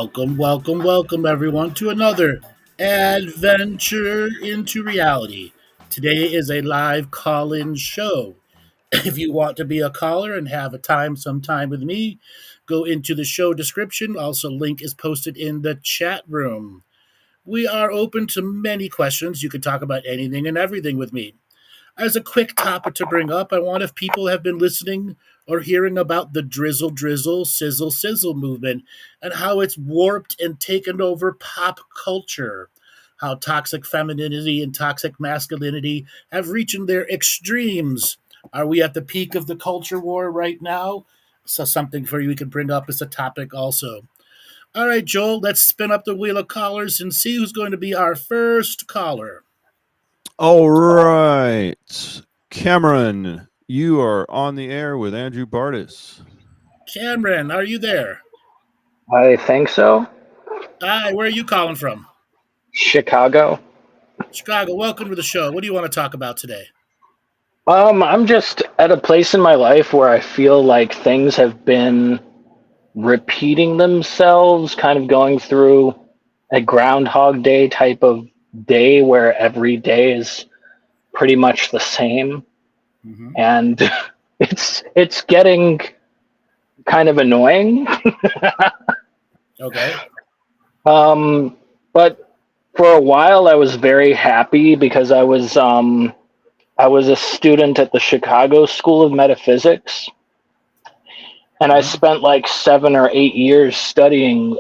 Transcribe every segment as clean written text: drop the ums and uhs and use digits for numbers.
Welcome, welcome, welcome, everyone, to another adventure into reality. Today is a live call in show. If you want to be a caller and have some time with me, go into the show description. Also, link is posted in the chat room. We are open to many questions. You can talk about anything and everything with me. As a quick topic to bring up, I want if people have been listening or hearing about the drizzle, drizzle, sizzle, sizzle movement and how it's warped and taken over pop culture. How toxic femininity and toxic masculinity have reached their extremes. Are we at the peak of the culture war right now? So, something for you we can bring up as a topic also. All right, Joel, let's spin up the wheel of callers and see who's going to be our first caller. All right. Cameron, you are on the air with Andrew Bartzis. Cameron, are you there? I think so. Hi, where are you calling from? Chicago. Chicago, welcome to the show. What do you want to talk about today? I'm just at a place in my life where I feel like things have been repeating themselves, kind of going through a Groundhog Day type of day where every day is pretty much the same. Mm-hmm. And it's getting kind of annoying. Okay. But for a while I was very happy because I was a student at the Chicago School of Metaphysics, and I spent like 7 or 8 years studying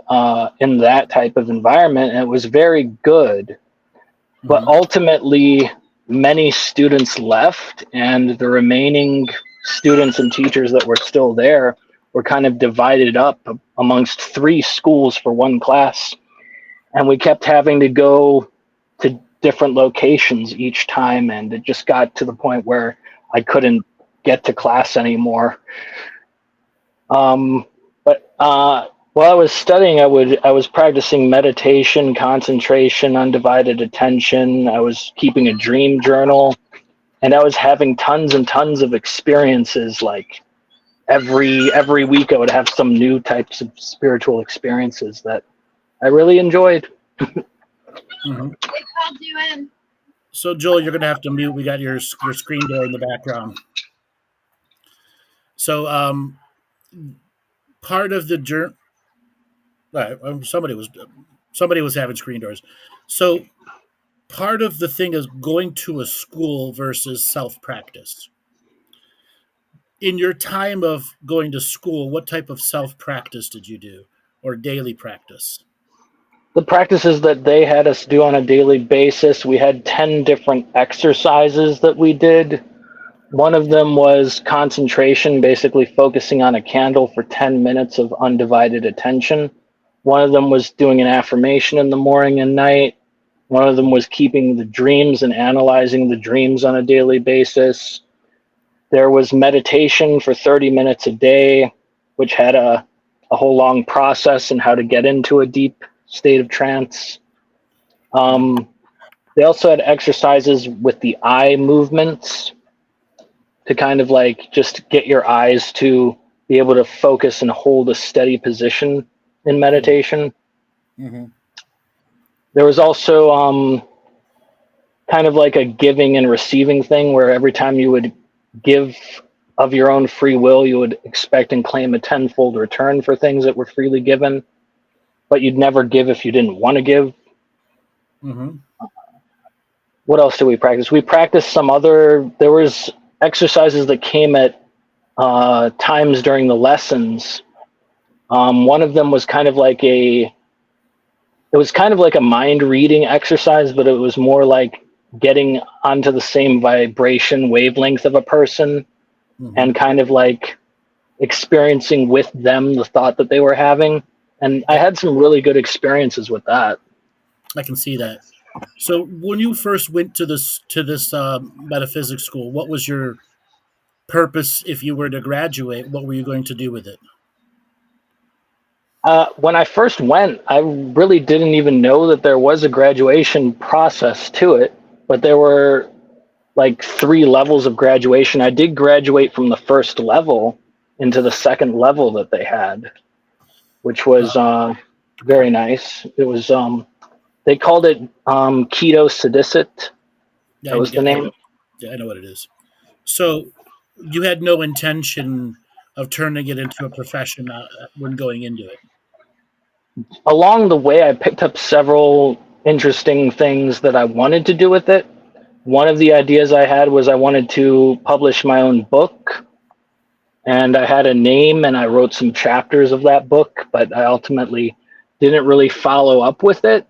in that type of environment, and it was very good. But ultimately, many students left, and the remaining students and teachers that were still there were kind of divided up amongst 3 schools for one class. And we kept having to go to different locations each time, and it just got to the point where I couldn't get to class anymore. But while I was studying, I was practicing meditation, concentration, undivided attention. I was keeping a dream journal, and I was having tons and tons of experiences. Like every week, I would have some new types of spiritual experiences that I really enjoyed. Mm-hmm. So, Joel, you're going to have to mute. We got your screen door in the background. So, part of the journey. Right, somebody was having screen doors. So, part of the thing is going to a school versus self-practice. In your time of going to school, what type of self-practice did you do, or daily practice? The practices that they had us do on a daily basis, we had 10 different exercises that we did. One of them was concentration, basically focusing on a candle for 10 minutes of undivided attention. One of them was doing an affirmation in the morning and night. One of them was keeping the dreams and analyzing the dreams on a daily basis. There was meditation for 30 minutes a day, which had a whole long process and how to get into a deep state of trance. They also had exercises with the eye movements to kind of like just get your eyes to be able to focus and hold a steady position in meditation. Mm-hmm. There was also kind of like a giving and receiving thing where every time you would give of your own free will, you would expect and claim a tenfold return for things that were freely given, but you'd never give if you didn't want to give. Mm-hmm. What else did we practice? We practiced there was exercises that came at times during the lessons. One of them was kind of like a mind reading exercise, but it was more like getting onto the same vibration wavelength of a person and kind of like experiencing with them the thought that they were having. And I had some really good experiences with that. I can see that. So when you first went to this metaphysics school, what was your purpose if you were to graduate? What were you going to do with it? When I first went, I really didn't even know that there was a graduation process to it, but there were like 3 levels of graduation. I did graduate from the first level into the second level that they had, which was Very nice. It was they called it keto sedicit. Yeah, That was the name. I know what it is. So you had no intention of turning it into a profession when going into it. Along the way, I picked up several interesting things that I wanted to do with it. One of the ideas I had was I wanted to publish my own book, and I had a name and I wrote some chapters of that book, but I ultimately didn't really follow up with it.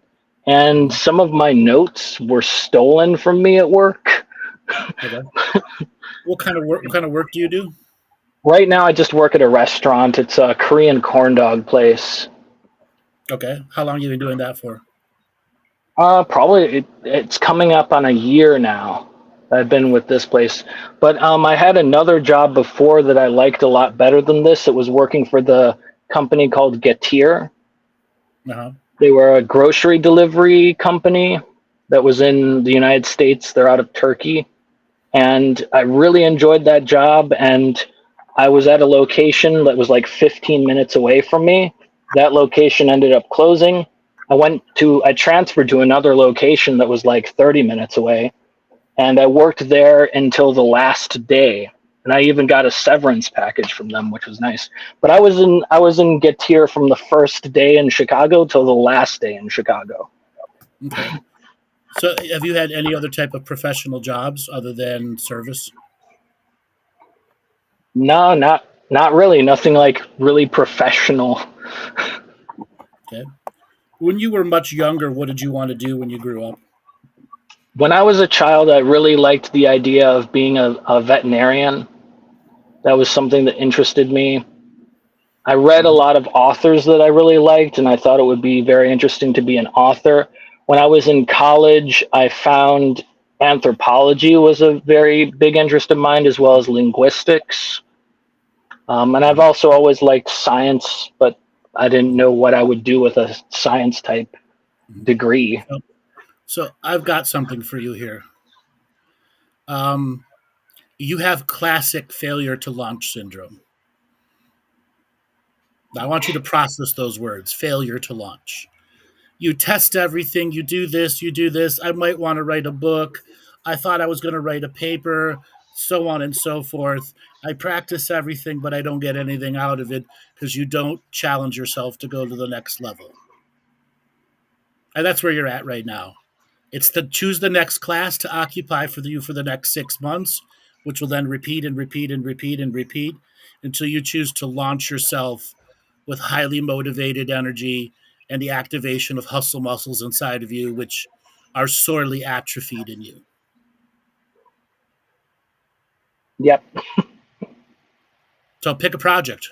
And Mhm. some of my notes were stolen from me at work. Okay. What kind of work? What kind of work do you do? Right now, I just work at a restaurant. It's a Korean corn dog place. Okay. How long have you been doing that for? Probably it's coming up on a year now. I've been with this place, but I had another job before that I liked a lot better than this. It was working for the company called Getir. Uh-huh. They were a grocery delivery company that was in the United States. They're out of Turkey, and I really enjoyed that job. And I was at a location that was like 15 minutes away from me. That location ended up closing. I transferred to another location that was like 30 minutes away, and I worked there until the last day. And I even got a severance package from them, which was nice. But I was in Getir from the first day in Chicago till the last day in Chicago. Okay. So have you had any other type of professional jobs other than service? No, not really. Nothing like really professional. Okay. When you were much younger, what did you want to do when you grew up? When I was a child, I really liked the idea of being a veterinarian. That was something that interested me. I read a Mhm. lot of authors that I really liked, and I thought it would be very interesting to be an author. When I was in college, I found anthropology was a very big interest of mine, as well as linguistics. And I've also always liked science, but I didn't know what I would do with a science type Mhm. degree. So I've got something for you here. Um, you have classic failure to launch syndrome. Now, I want you to process those words failure to launch. You test everything, you do this, you do this. I might want to write a book. I thought I was going to write a paper, so on and so forth. I practice everything, but I don't get anything out of it because you don't challenge yourself to go to the next level. And that's where you're at right now. It's to choose the next class to occupy for you for the next 6 months, which will then repeat and repeat and repeat and repeat until you choose to launch yourself with highly motivated energy and the activation of hustle muscles inside of you, which are sorely atrophied in you. Yep, So pick a project.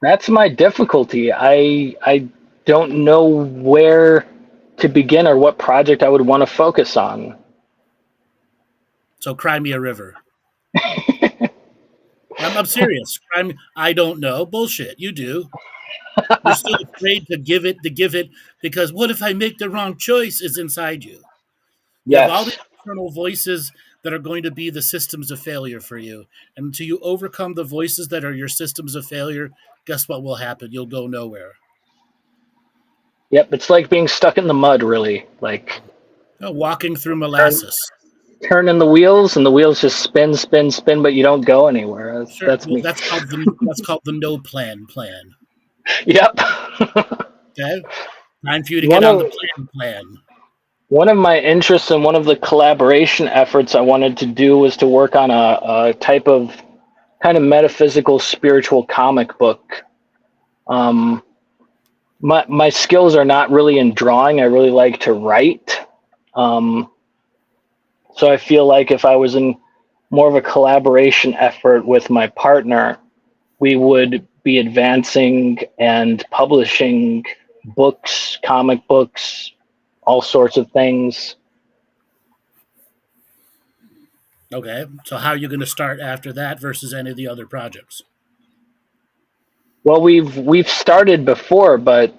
that's my difficulty. I don't know where to begin or what project I would want to focus on. So cry me a river. I'm serious. I don't know. Bullshit. You do. You're still afraid to give it because what if I make the wrong choice is inside you. You have all these Yes. internal voices that are going to be the systems of failure for you. And until you overcome the voices that are your systems of failure, guess what will happen? You'll go nowhere. Yep, it's like being stuck in the mud, really. Like Walking through turn, molasses. turning the wheels, and the wheels just spin, spin, spin, but you don't go anywhere. Sure. That's Well, me. that's called the no plan. Yep. Okay? Time for you to get one on the of plan. one of my interests and one of the collaboration efforts I wanted to do was to work on a type of kind of metaphysical spiritual comic book. Um, my skills are not really in drawing. I really like to write. Um, so I feel like if I was in more of a collaboration effort with my partner, we would be advancing and publishing books, comic books, all sorts of things. Okay. So how are you going to start after that versus any of the other projects? Well, we've started before, but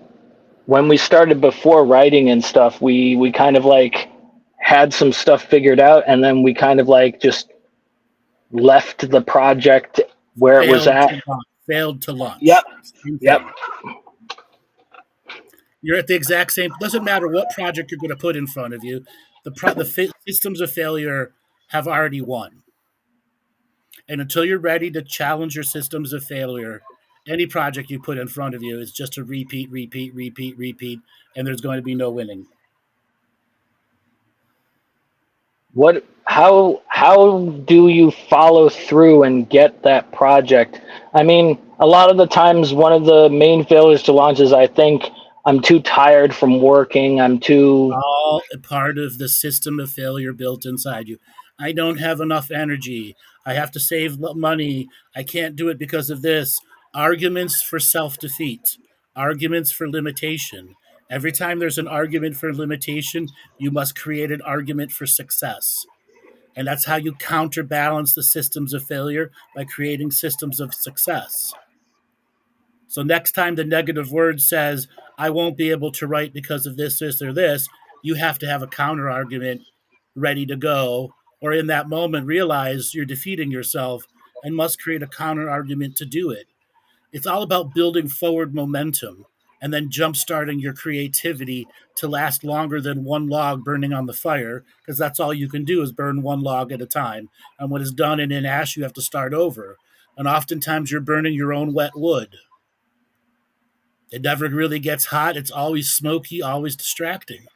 when we started before writing and stuff, we kind of like had some stuff figured out, and then we kind of like just left the project where it was Failed at. to launch. Failed to Yep, launch. Same yep. thing. You're at the exact same. Doesn't matter what project you're going to put in front of you. The systems of failure have already won, and until you're ready to challenge your systems of failure, any project you put in front of you is just a repeat, repeat, repeat, repeat, and there's going to be no winning. How do you follow through and get that project? I mean, a lot of the times one of the main failures to launch is I think I'm too tired from working. I'm too All a part of the system of failure built inside you. I don't have enough energy. I have to save money. I can't do it because of this. Arguments for self defeat, arguments for limitation. Every time there's an argument for limitation, you must create an argument for success. And that's how you counterbalance the systems of failure, by creating systems of success. So next time the negative word says, I won't be able to write because of this, or this, you have to have a counter argument ready to go. Or in that moment, realize you're defeating yourself and must create a counter argument to do it. It's all about building forward momentum and then jump starting your creativity to last longer than one log burning on the fire, because that's all you can do is burn one log at a time. And when it's done and in ash, you have to start over. And oftentimes you're burning your own wet wood. It never really gets hot. It's always smoky, always distracting.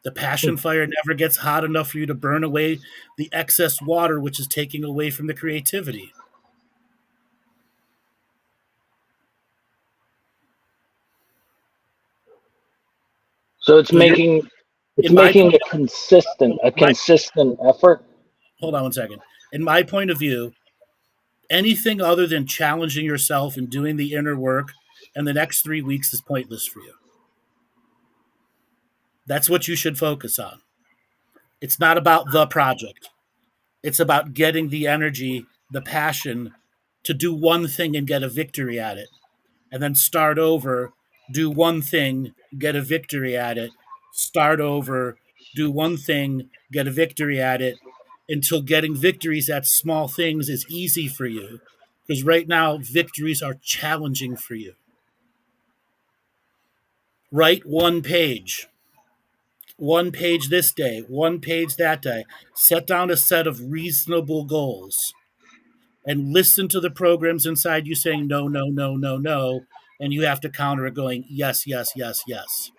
The passion fire never gets hot enough for you to burn away the excess water, which is taking away from the creativity. so it's So you're making it's in my making point. a consistent effort. Hold on one second. In my point of view, anything other than challenging yourself and doing the inner work and the next 3 weeks is pointless for you. That's what you should focus on. It's not about the project. It's about getting the energy, the passion to do one thing and get a victory at it, and then start over, do one thing, get a victory at it, start over, do one thing, get a victory at it, until getting victories at small things is easy for you. Because right now, victories are challenging for you. Write one page this day, one page that day. Set down a set of reasonable goals and listen to the programs inside you saying no, no, no, no, no. And you have to counter it going, yes, yes, yes, yes.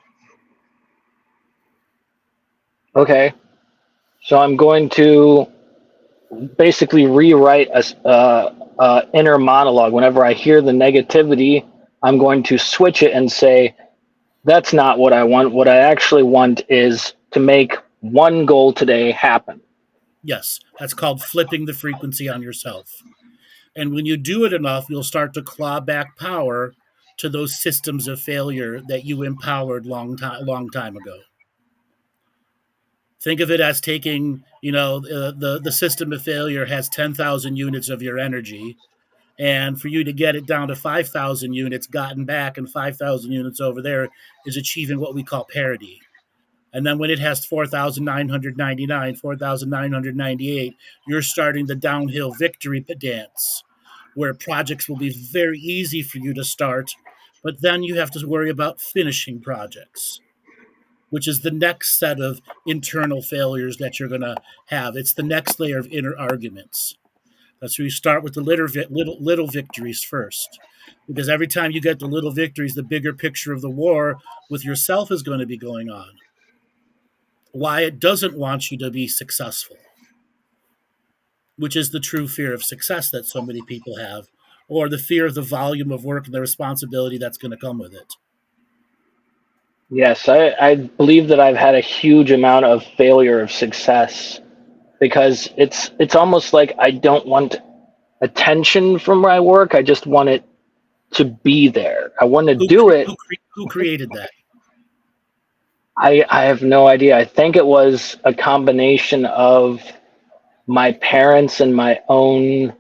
Okay. So I'm going to basically rewrite a inner monologue. Whenever I hear the negativity, I'm going to switch it and say, that's not what I want. What I actually want is to make one goal today happen. Yes, that's called flipping the frequency on yourself. And when you do it enough, you'll start to claw back power to those systems of failure that you empowered long time ago. Think of it as taking, the system of failure has 10,000 units of your energy, and for you to get it down to 5,000 units gotten back and 5,000 units over there is achieving what we call parity. And then when it has 4,999, 4,998, you're starting the downhill victory dance, where projects will be very easy for you to start, but then you have to worry about finishing projects, which is the next set of internal failures that you're going to have. It's the next layer of inner arguments. That's where you start with the little victories first. Because every time you get the little victories, the bigger picture of the war with yourself is going to be going on. Why it doesn't want you to be successful, which is the true fear of success that so many people have, or the fear of the volume of work and the responsibility that's going to come with it. Yes, I believe that I've had a huge amount of failure of success because it's almost like I don't want attention from my work. I just want it to be there. I want to do it. Who created that? I have no idea. I think it was a combination of my parents and my own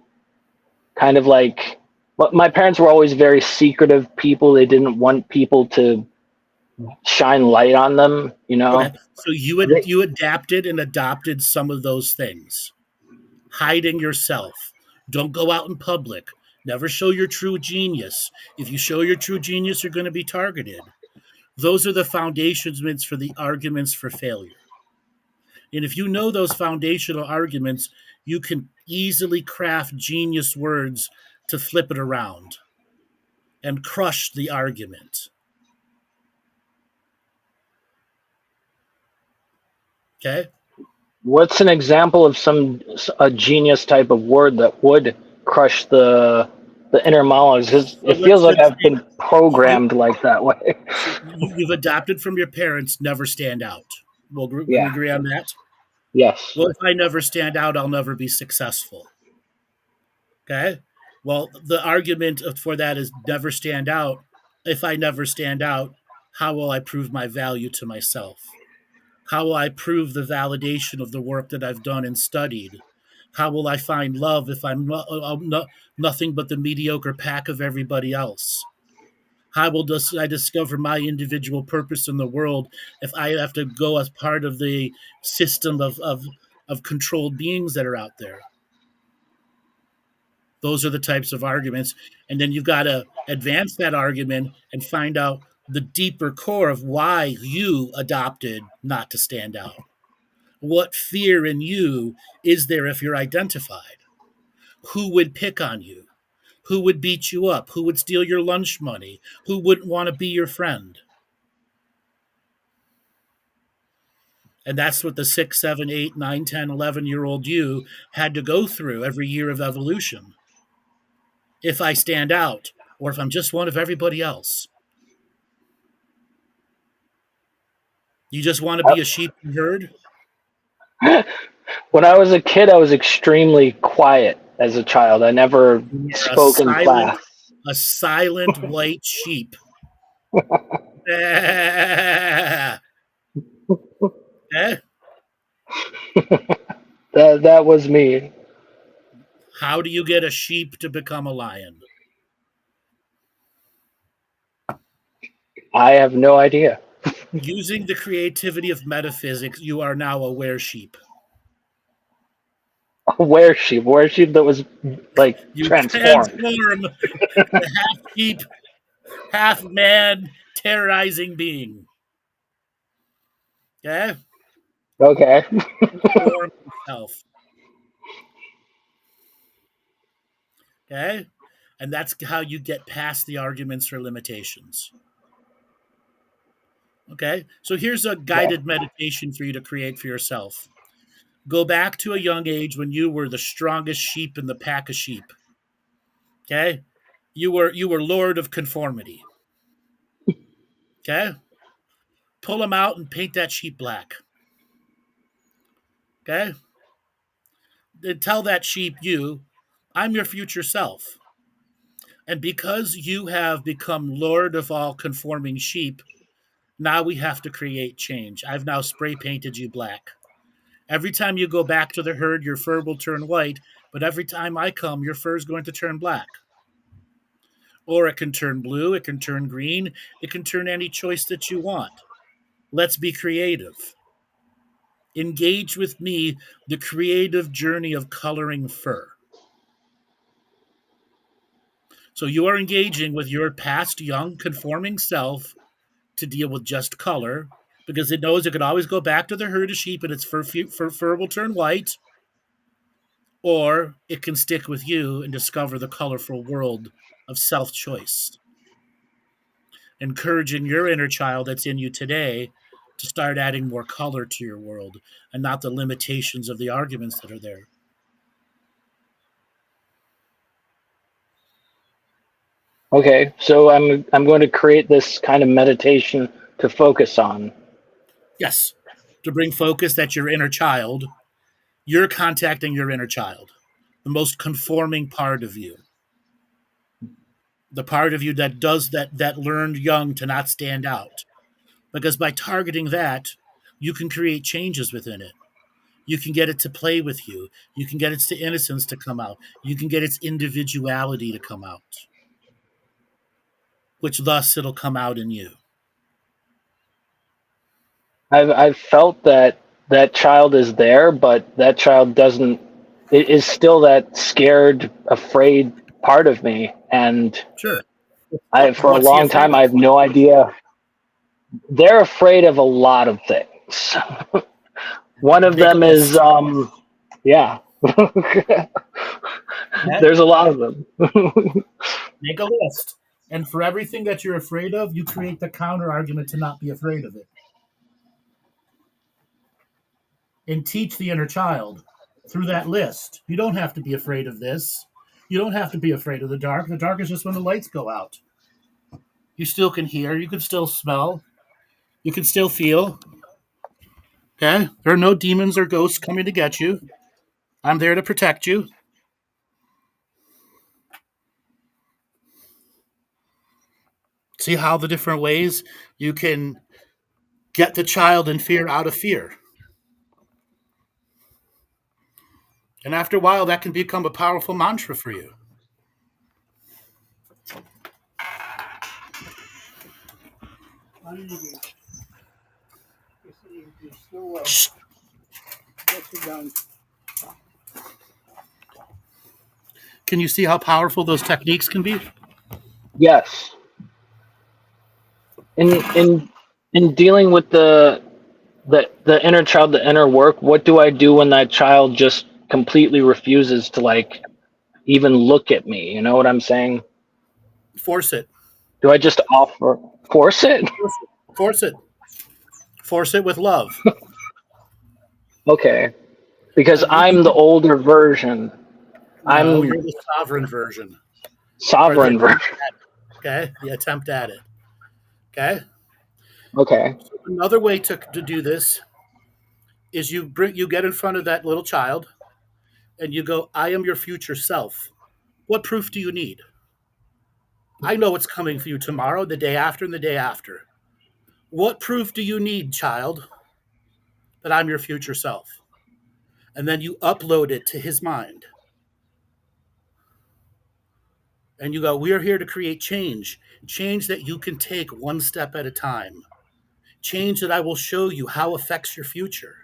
kind of like, but my parents were always very secretive people. They didn't want people to shine light on them, you know. Okay. So you adapted and adopted some of those things. Hiding yourself. Don't go out in public. Never show your true genius. If you show your true genius, you're going to be targeted. Those are the foundations for the arguments for failure. And if you know those foundational arguments, you can easily craft genius words to flip it around and crush the argument. Okay? What's an example of a genius type of word that would crush the inner monologues? 'Cause So it let's feels like just I've say been programmed like that way. so you've adopted from your parents never stand out. Well, can we Yeah. agree on that? Yes. Well, if I never stand out, I'll never be successful. Okay? Well, the argument for that is never stand out. If I never stand out, how will I prove my value to myself? How will I prove the validation of the work that I've done and studied? How will I find love if nothing but the mediocre pack of everybody else? How will I discover my individual purpose in the world if I have to go as part of the system of controlled beings that are out there? Those are the types of arguments. And then you've got to advance that argument and find out the deeper core of why you adopted not to stand out. What fear in you is there if you're identified? Who would pick on you? Who would beat you up? Who would steal your lunch money? Who wouldn't want to be your friend? And that's what the 6, 7, 8, 9, 10, 11-year-old you had to go through every year of evolution. If I stand out, or if I'm just one of everybody else. You just want to be a sheep in the herd? When I was a kid, I was extremely quiet as a child. I never You were spoke in class. a silent white sheep. Eh? That was me. How do you get a sheep to become a lion? I have no idea. Using the creativity of metaphysics, you are now a were-sheep. Where sheep that was like You transformed. transform the half sheep, half man, terrorizing being. Okay? Okay. Transform himself. Okay? And that's how you get past the arguments for limitations. Okay? So here's a guided meditation for you to create for yourself. Go back to a young age when you were the strongest sheep in the pack of sheep. Okay? You were lord of conformity. Okay? Pull them out and paint that sheep black. Okay? Then tell that sheep, I'm your future self. And because you have become lord of all conforming sheep, now we have to create change. I've now spray painted you black. Every time you go back to the herd, your fur will turn white, but every time I come, your fur is going to turn black. Or it can turn blue, it can turn green, it can turn any choice that you want. Let's be creative. Engage with me the creative journey of coloring fur. So you are engaging with your past young conforming self to deal with just color, because it knows it could always go back to the herd of sheep and its fur will turn white, or it can stick with you and discover the colorful world of self-choice. Encouraging your inner child that's in you today to start adding more color to your world and not the limitations of the arguments that are there. Okay, so I'm going to create this kind of meditation to focus on. Yes, to bring focus that your inner child, you're contacting your inner child, the most conforming part of you, the part of you that does that learned young to not stand out. Because by targeting that, you can create changes within it. You can get it to play with you. You can get its innocence to come out. You can get its individuality to come out, which thus it'll come out in you. I've felt that child is there, but that child doesn't. It is still that scared, afraid part of me, and Sure. for a What's he long afraid time of? I have no idea. They're afraid of a lot of things. One of Make a them is, list. yeah. Okay? There's a lot of them. Make a list. And for everything that you're afraid of, you create the counter argument to not be afraid of it. And teach the inner child through that list. You don't have to be afraid of this. You don't have to be afraid of the dark. The dark is just when the lights go out. You still can hear, you can still smell, you can still feel. Okay? There are no demons or ghosts coming to get you. I'm there to protect you. See how the different ways you can get the child in fear out of fear. And after a while, that can become a powerful mantra for you. Shh. Can you see how powerful those techniques can be? Yes. In dealing with the inner child, the inner work, what do I do when that child just completely refuses to like even look at me? You know what I'm saying? Force it. Do I just offer force it? Force it. Force it with love. Okay. Because And I'm the older version. no, I'm you're the sovereign version. Or the sovereign version. okay, the attempt at it. Okay. Okay. Another way to do this is you get in front of that little child and you go, I am your future self. What proof do you need? I know what's coming for you tomorrow, the day after, and the day after. What proof do you need, child, that I'm your future self? And then you upload it to his mind. And you go, we are here to create change, change that you can take one step at a time, change that I will show you how affects your future.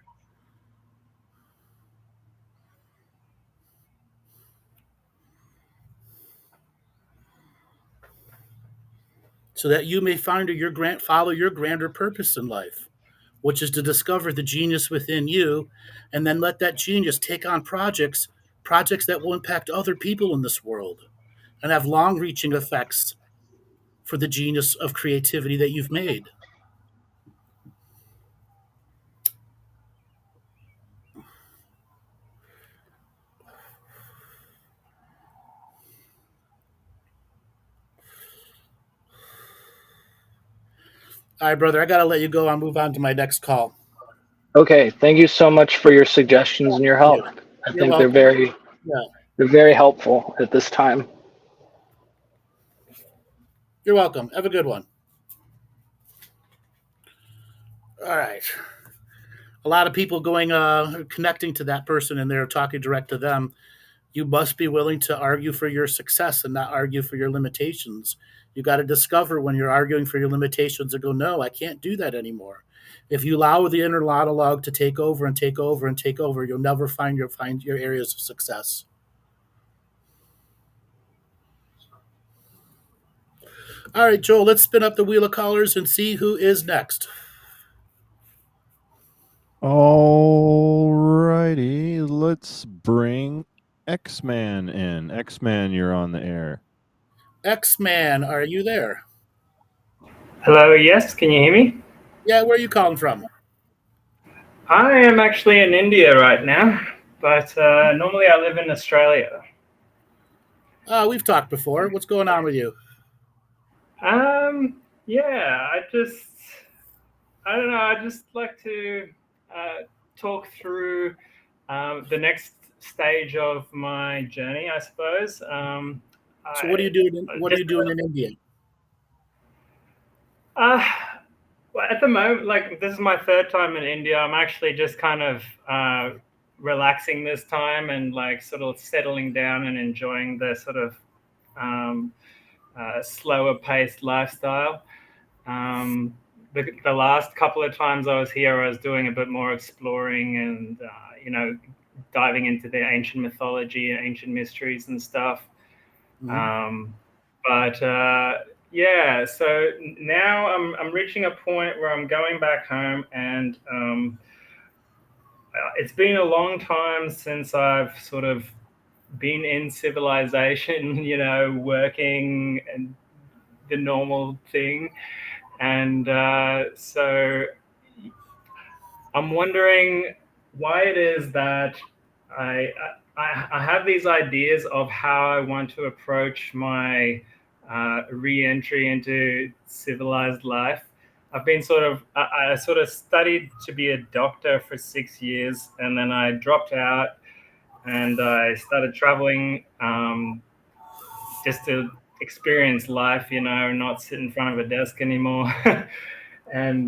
So that you may follow your grander purpose in life, which is to discover the genius within you, and then let that genius take on projects that will impact other people in this world and have long-reaching effects for the genius of creativity that you've made. All right, brother, I got to let you go. I'll move on to my next call. Okay. Thank you so much for your suggestions and your help. I You're think welcome. Yeah, they're very helpful at this time. you're welcome. Have a good one. All right. A lot of people connecting to that person and they're talking direct to them. You must be willing to argue for your success and not argue for your limitations. You got to discover when you're arguing for your limitations and go, no, I can't do that anymore. If you allow the inner monologue to take over and take over and take over, you'll never find your areas of success. All right, Joel, let's spin up the wheel of callers and see who is next. All righty. Let's bring X-Man in. X-Man, you're on the air. X-Man, are you there? Hello, yes, can you hear me? Yeah, where are you calling from? I am actually in India right now, but normally I live in Australia. We've talked before. What's going on with you? Yeah, I don't know, I just like to talk through the next stage of my journey, I suppose. So what are you doing? What are you doing in India? Well, at the moment, like this is my third time in India. I'm actually just kind of relaxing this time and like sort of settling down and enjoying the sort of um, slower paced lifestyle. The last couple of times I was here, I was doing a bit more exploring and, diving into the ancient mythology and ancient mysteries and stuff. Mhm. But yeah, so now I'm reaching a point where I'm going back home, and it's been a long time since I've sort of been in civilization, working and the normal thing. And so I'm wondering why it is that I, I have these ideas of how I want to approach my re-entry into civilized life. I've been I sort of studied to be a doctor for 6 years, and then I dropped out and I started traveling, just to experience life, not sit in front of a desk anymore. And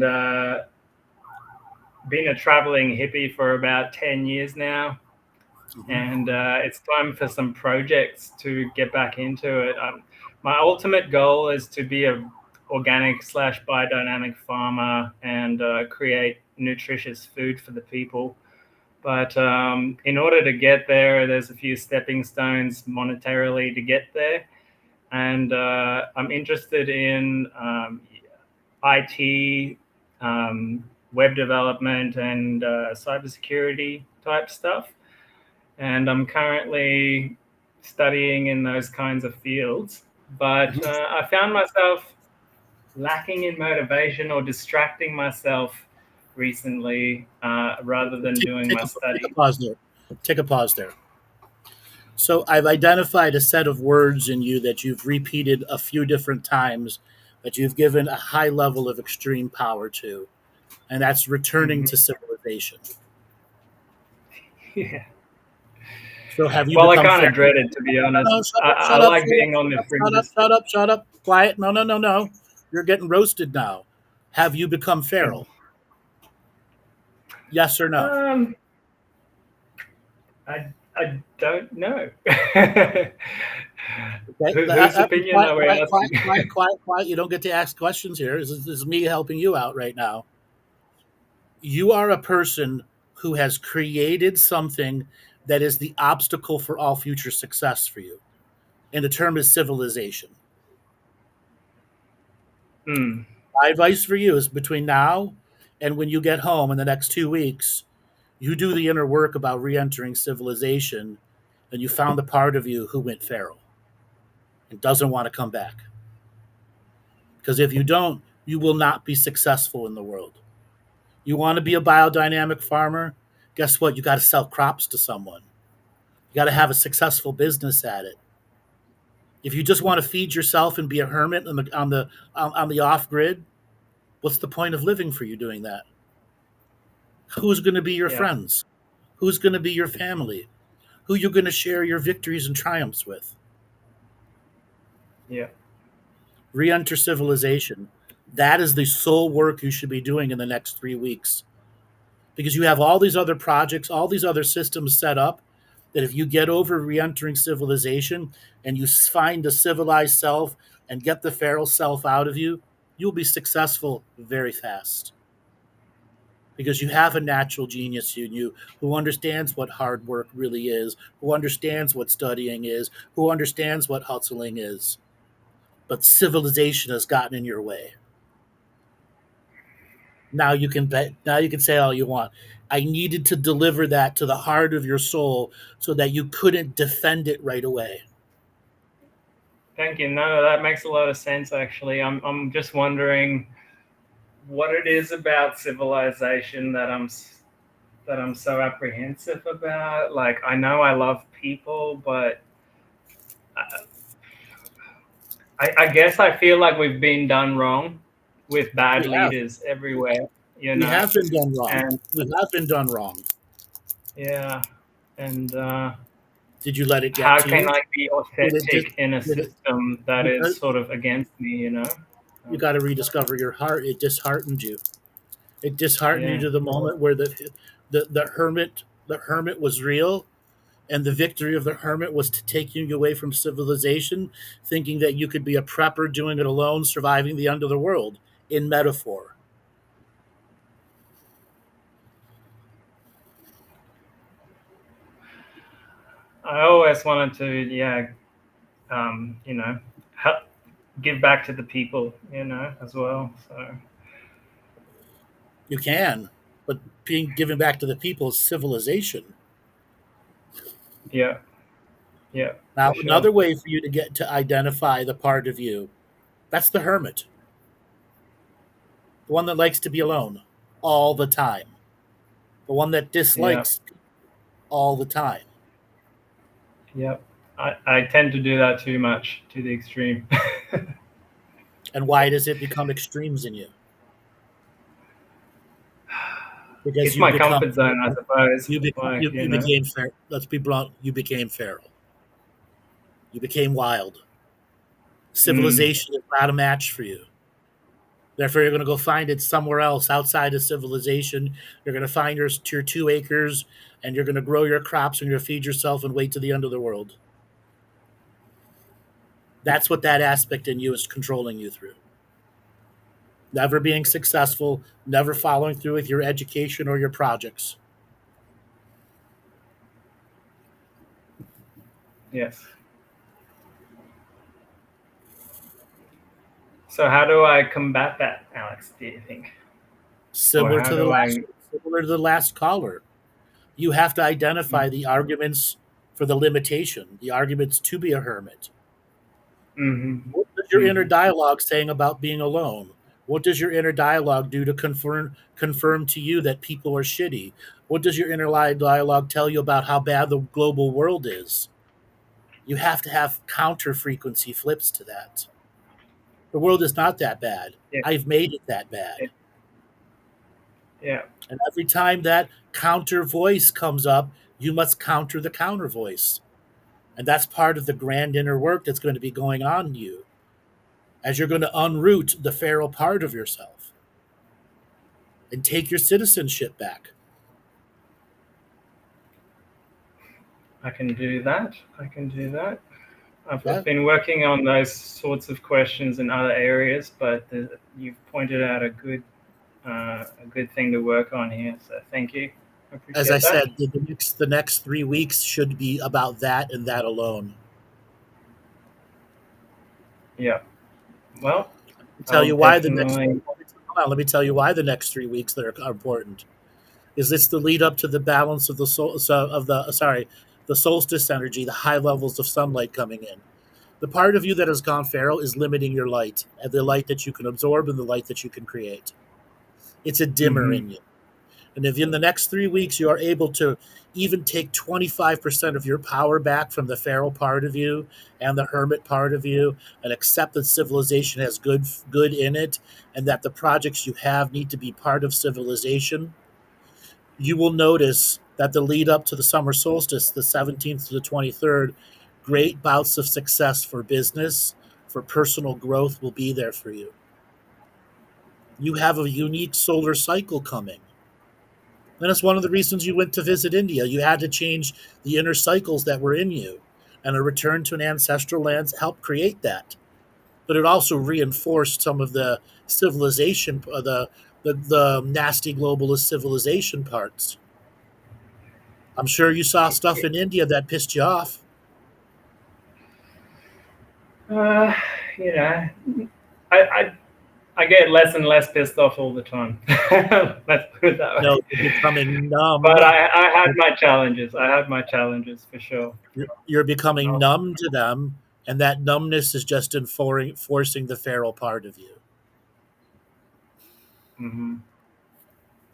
been a traveling hippie for about 10 years now. And it's time for some projects to get back into it. My ultimate goal is to be a organic / biodynamic farmer and create nutritious food for the people. But in order to get there, there's a few stepping stones monetarily to get there. And I'm interested in IT, web development, and cybersecurity type stuff. And I'm currently studying in those kinds of fields. But I found myself lacking in motivation or distracting myself recently rather than doing my Take a study. pause there. Take a pause there. So I've identified a set of words in you that you've repeated a few different times that you've given a high level of extreme power to, and that's returning to civilization. Yeah. So have you Well, I become kind of feral? dread it, to be honest. No, shut I, up, I shut up, like shut up, being on the shut up, fringes. shut up, shut up. Quiet. No, no, no, no. You're getting roasted now. Have you become feral? Yes or no? Um, I don't know. Okay. Whose opinion Quiet, are we quiet, quiet, asking? quiet, quiet, quiet. You don't get to ask questions here. This is me helping you out right now. You are a person who has created something that is the obstacle for all future success for you. And the term is civilization. Hmm. My advice for you is between now and when you get home in the next 2 weeks, you do the inner work about re entering civilization and you found the part of you who went feral and doesn't want to come back. Because if you don't, you will not be successful in the world. You want to be a biodynamic farmer? Guess what? You got to sell crops to someone. You got to have a successful business at it. If you just want to feed yourself and be a hermit on the off grid, what's the point of living for you doing that? Who's going to be your Yeah. friends? Who's going to be your family? Who you're going to share your victories and triumphs with? Yeah. Re-enter civilization. That is the sole work you should be doing in the next 3 weeks, because you have all these other projects, all these other systems set up that if you get over re-entering civilization and you find the civilized self and get the feral self out of you, you'll be successful very fast because you have a natural genius in you who understands what hard work really is, who understands what studying is, who understands what hustling is. But civilization has gotten in your way. Now you can say all you want. I needed to deliver that to the heart of your soul so that you couldn't defend it right away. Thank you. No, that makes a lot of sense, actually. I'm just wondering what it is about civilization that I'm so apprehensive about. Like, I know I love people, but I guess I feel like we've been done wrong with bad We have. leaders everywhere, We have been done wrong. and We have been done wrong. yeah, and Did you let it get how to can you? I be Did it authentic in a did it system that is because sort of against me? you got to rediscover your heart. It disheartened you. It disheartened you Yeah, to the moment where the hermit was real, and the victory of the hermit was to take you away from civilization, thinking that you could be a prepper doing it alone, surviving the end of the world in metaphor. I always wanted to, yeah, um, you know, help, give back to the people, as well. So You can, but giving back to the people is civilization. yeah, Now, for sure. another way for you to get to identify the part of you, that's the hermit, the one that likes to be alone all the time, the one that Yeah, dislikes all the time. yep. I tend to do that too much to the extreme. And why does it become extremes in you? Because It's you my become comfort zone, I suppose. you became feral. Let's be blunt. You became feral. You became wild. Mm, Civilization is not a match for you. Therefore, you're going to go find it somewhere else outside of civilization. You're going to find your 2 acres, and you're going to grow your crops, and you're going to feed yourself and wait to the end of the world. That's what that aspect in you is controlling you through. Never being successful, never following through with your education or your projects. yes. So how do I combat that, Alex, do you think? Or Similar how to the do last, I... similar to the last caller, you have to identify the arguments for the limitation, the arguments to be a hermit. Mm-hmm. What does your inner dialogue saying about being alone? What does your inner dialogue do to confirm to you that people are shitty? What does your inner dialogue tell you about how bad the global world is? You have to have counter frequency flips to that. The world is not that bad. Yeah, I've made it that yeah, bad. yeah. And every time that counter voice comes up, you must counter the counter voice. And that's part of the grand inner work that's going to be going on in you as you're going to unroot the feral part of yourself and take your citizenship back. I can do that. Yeah. I've been working on those sorts of questions in other areas, but you've pointed out a good thing to work on here. So thank you. I As I appreciate that. said, the next 3 weeks should be about that and that alone. Yeah. Well, Tell I'll you why the next. definitely. Hold on, let me tell you why the next 3 weeks that are important. Is this the lead up to the balance of the the solstice energy, the high levels of sunlight coming in? The part of you that has gone feral is limiting your light, and the light that you can absorb and the light that you can create. It's a dimmer Mm-hmm. in you. And if in the next 3 weeks you are able to even take 25% of your power back from the feral part of you and the hermit part of you, and accept that civilization has good in it, and that the projects you have need to be part of civilization, you will notice that the lead up to the summer solstice, the 17th to the 23rd, great bouts of success for business, for personal growth will be there for you. You have a unique solar cycle coming. And it's one of the reasons you went to visit India. You had to change the inner cycles that were in you. And a return to an ancestral land helped create that. But it also reinforced some of the civilization, the nasty globalist civilization parts. I'm sure you saw stuff in India that pissed you off. Uh, you know, I, I I get less and less pissed off all the time. Let's put it that way. No, you're becoming numb. But I had my challenges. I had my challenges for sure. You're becoming Oh, numb to them, and that numbness is just forcing the feral part of you. mm-hmm.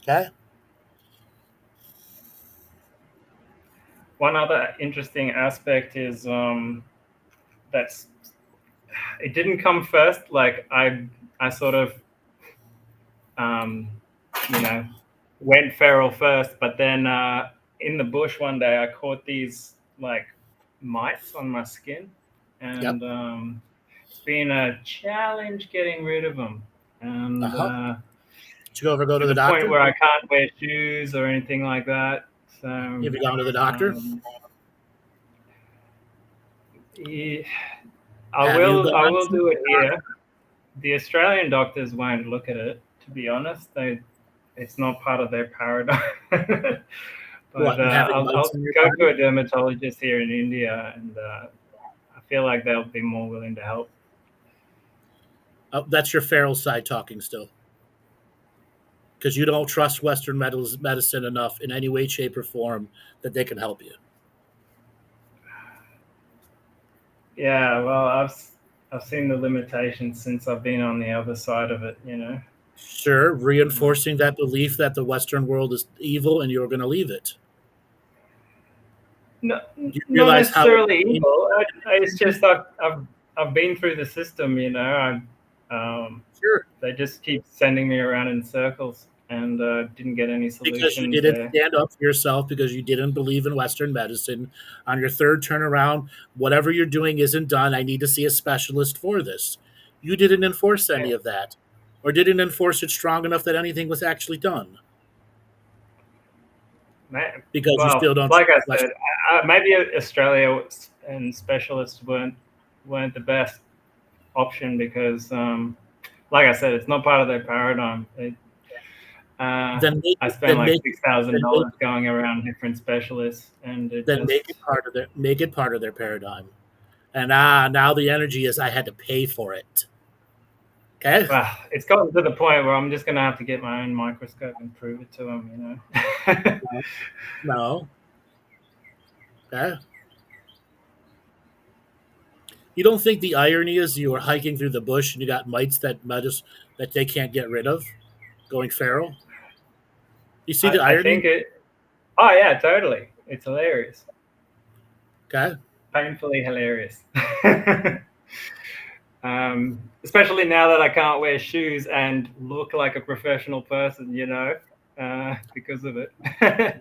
Okay? One other interesting aspect is that's it didn't come first. Like I sort of um, you know went feral first, but then in the bush one day I caught these like mites on my skin, Yep. and it's been a challenge getting rid of them. And Uh-huh. Did you ever go to to the the point doctor? where I can't wear shoes or anything like that. So Have you gone to the doctor? yeah, Have you I gone will to do it here. The Australian doctors won't look at it. To be honest, it's not part of their paradigm. But what? You having I'll mites in your go to body? a dermatologist here in India, and I feel like they'll be more willing to help. That's your feral side talking still. Because you don't trust Western medicine enough in any way, shape, or form that they can help you. Yeah, well, I've seen the limitations since I've been on the other side of it, you know. Sure, reinforcing that belief that the Western world is evil and you're going to leave it. No, Do you not realize how necessarily evil. It's just I've been through the system, you know. sure, They just keep sending me around in circles, and didn't get any because you solutions didn't there. stand up for yourself, because you didn't believe in Western medicine. On your third turnaround, whatever you're doing isn't done. I need to see a specialist for this. You didn't enforce any of that, or didn't enforce it strong enough that anything was actually done, because you Well, still don't like I trust said, Western. maybe Australia and specialists weren't the best option because, like I said, it's not part of their paradigm. Then make I it, spent then like make it, then make $6,000 going around different specialists, and it then just make it part of their paradigm. And now the energy is I had to pay for it. Okay, it's gotten to the point where I'm just gonna have to get my own microscope and prove it to them, you know. no, okay. You don't think the irony is you were hiking through the bush and you got mites that they can't get rid of, going feral? You see the I irony? think it. Oh yeah, totally. It's hilarious, Okay. painfully hilarious. Especially now that I can't wear shoes and look like a professional person, you know, because of it.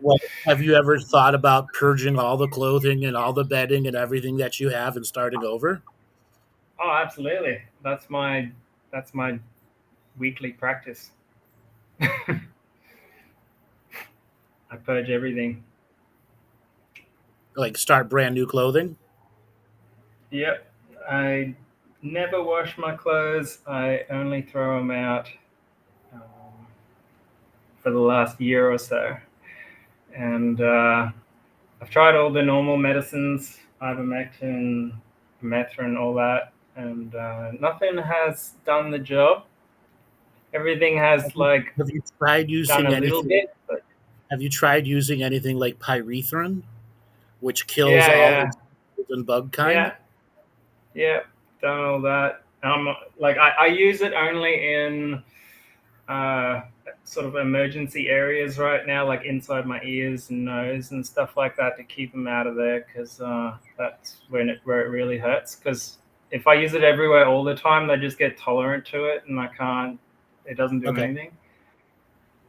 Well, have you ever thought about purging all the clothing and all the bedding and everything that you have and starting over? Oh, absolutely. That's my weekly practice. I purge everything. Like start brand new clothing? Yep. I never wash my clothes. I only throw them out um, for the last year or so. And I've tried all the normal medicines, ivermectin, methrin, all that, and nothing has done the job. Everything has like Have you tried done using a little anything? bit, but Have you tried using anything like pyrethrin, which kills yeah, all yeah, insects and bug kind? yeah, yeah, done all that. Like I use it only in uh, sort of emergency areas right now, like inside my ears and nose and stuff like that, to keep them out of there, because that's where it really hurts. Because if I use it everywhere all the time, they just get tolerant to it, and I can't. It doesn't do Okay. anything.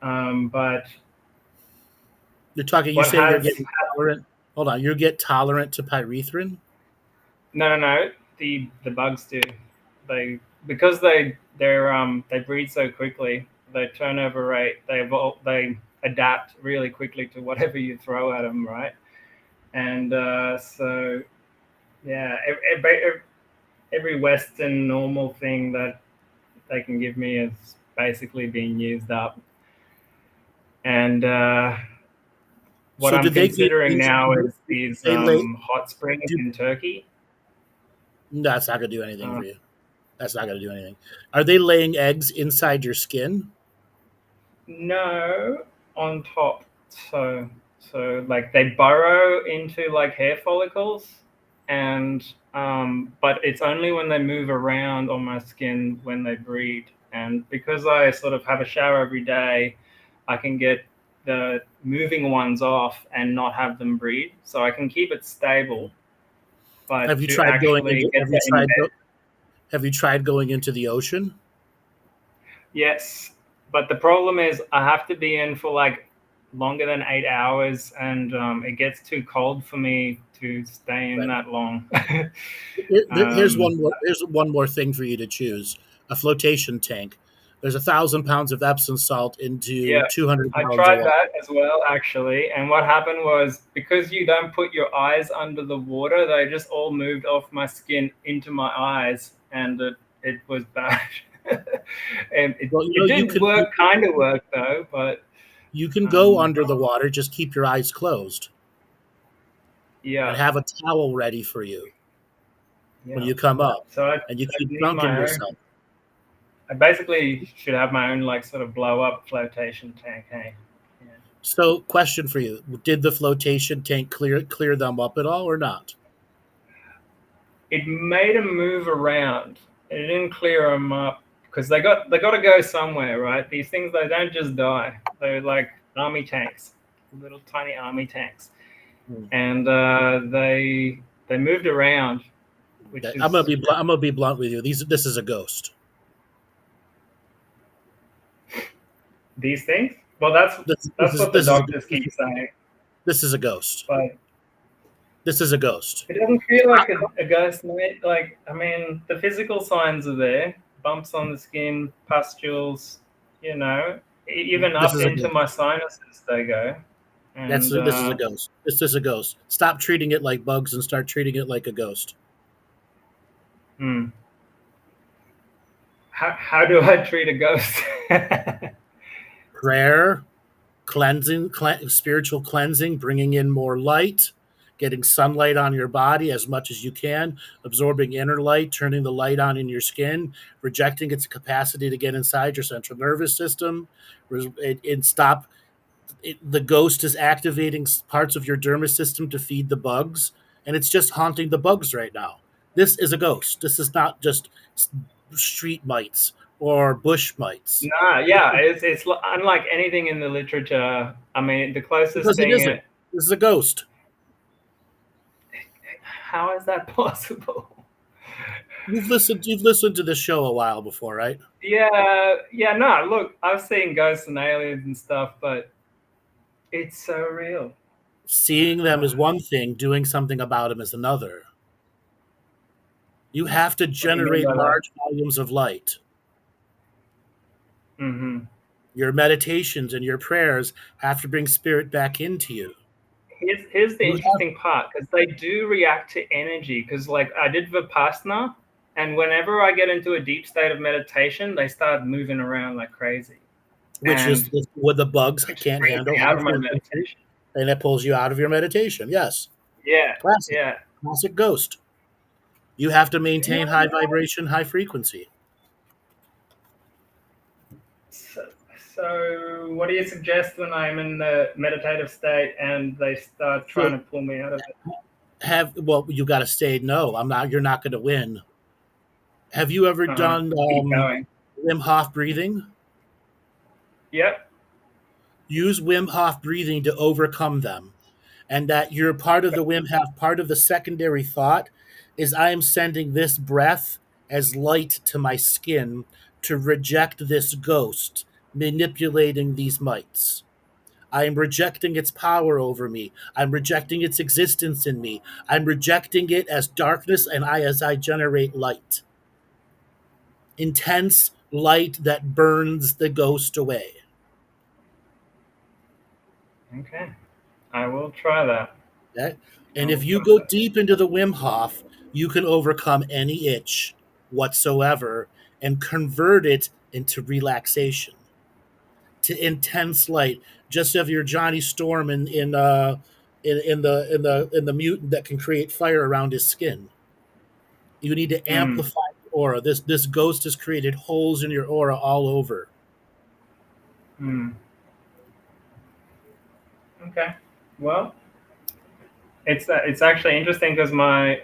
But You're what saying you're has getting tolerant. Hold on, you get tolerant to pyrethrin? no, the bugs do. They because they breed so quickly. Their turnover rate, they adapt really quickly to whatever you throw at them, right? And so yeah, every Western normal thing that they can give me is basically being used up. And what So I'm do they give considering you, now is these they lay, hot springs do, in Turkey. that's not going to do anything Uh, for you. That's not going to do anything. Are they laying eggs inside your skin? no, on top. So like they burrow into like hair follicles, and but it's only when they move around on my skin when they breed. And because I sort of have a shower every day, I can get the moving ones off and not have them breed, so I can keep it stable. But Have you to tried going actually into get have you to tried embed, have you tried going into the ocean? yes. But the problem is I have to be in for like longer than 8 hours, and it gets too cold for me to stay in Right. that long. Here's um, one more thing for you to choose: a flotation tank. There's 1,000 pounds of Epsom salt into yeah, 200 I gallons of tried water. that as well, actually. And what happened was, because you don't put your eyes under the water, they just all moved off my skin into my eyes, and it was bad. And Well, it did work, kind of work though, but you can go um, under the water. Just keep your eyes closed and yeah, have a towel ready for you when yeah. you come up, So I and you keep need dunking my own. yourself. I basically should have my own like sort of blow up flotation tank. Hey, yeah. So, question for you: did the flotation tank clear them up at all, or not? It made them move around. It didn't clear them up because they got to go somewhere, right? These things, they don't just die. They're like army tanks, little tiny army tanks, and they moved around. Which is, I'm gonna be blunt with you. This is a ghost. These things? Well, that's what the doctors keep saying. This is a ghost. But this is a ghost. It doesn't feel like a ghost, mate. Like, I mean, the physical signs are there. Bumps on the skin, pustules, you know. Even up into my sinuses they go. And, this is a ghost. This is a ghost. Stop treating it like bugs and start treating it like a ghost. How do I treat a ghost? Prayer, cleansing, spiritual cleansing, bringing in more light, getting sunlight on your body as much as you can, absorbing inner light, turning the light on in your skin, rejecting its capacity to get inside your central nervous system, and stop. The ghost is activating parts of your dermis system to feed the bugs, and it's just haunting the bugs right now. This is a ghost. This is not just street mites or bush mites. Nah, yeah, it's unlike anything in the literature. I mean, the closest thing this is a ghost. How is that possible? You've listened to this show a while before, right? Yeah. No, look, I've seen ghosts and aliens and stuff, but it's so real. Seeing them is one thing, doing something about them is another. You have to generate large volumes of light. Mm-hmm. Your meditations and your prayers have to bring spirit back into you. Here's the interesting part, because they do react to energy. Because like I did Vipassana, and whenever I get into a deep state of meditation, they start moving around like crazy. Which is with the bugs I can't handle. Out of my meditation. And it pulls you out of your meditation. Yes. Yeah. Classic. Yeah. Classic ghost. You have to maintain high vibration, high frequency. So what do you suggest when I'm in the meditative state and they start trying to pull me out of it? You got to say no. You're not going to win. Have you ever done Wim Hof breathing? Yep. Use Wim Hof breathing to overcome them, and that you're part of the Wim Hof. Part of the secondary thought is I am sending this breath as light to my skin to reject this ghost manipulating these mites. I am rejecting its power over me. I'm rejecting its existence in me. I'm rejecting it as darkness and as I generate light. Intense light that burns the ghost away. Okay. I will try that. Okay? And if you go deep into the Wim Hof, you can overcome any itch whatsoever and convert it into relaxation, to intense light. Just as your Johnny Storm in the mutant that can create fire around his skin. You need to amplify the aura. This ghost has created holes in your aura all over. Okay. Well, it's actually interesting because my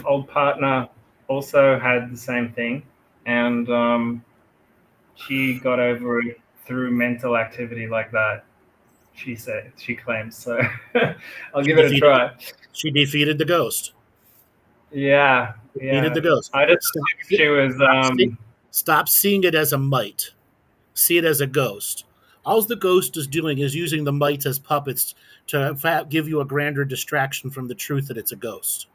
old partner also had the same thing, and she got over it through mental activity like that. She claims. So I'll give it a try. She defeated the ghost. Yeah. Defeated the ghost. I just think she was. Stop seeing it as a mite. See it as a ghost. All the ghost is doing is using the mites as puppets to give you a grander distraction from the truth that it's a ghost.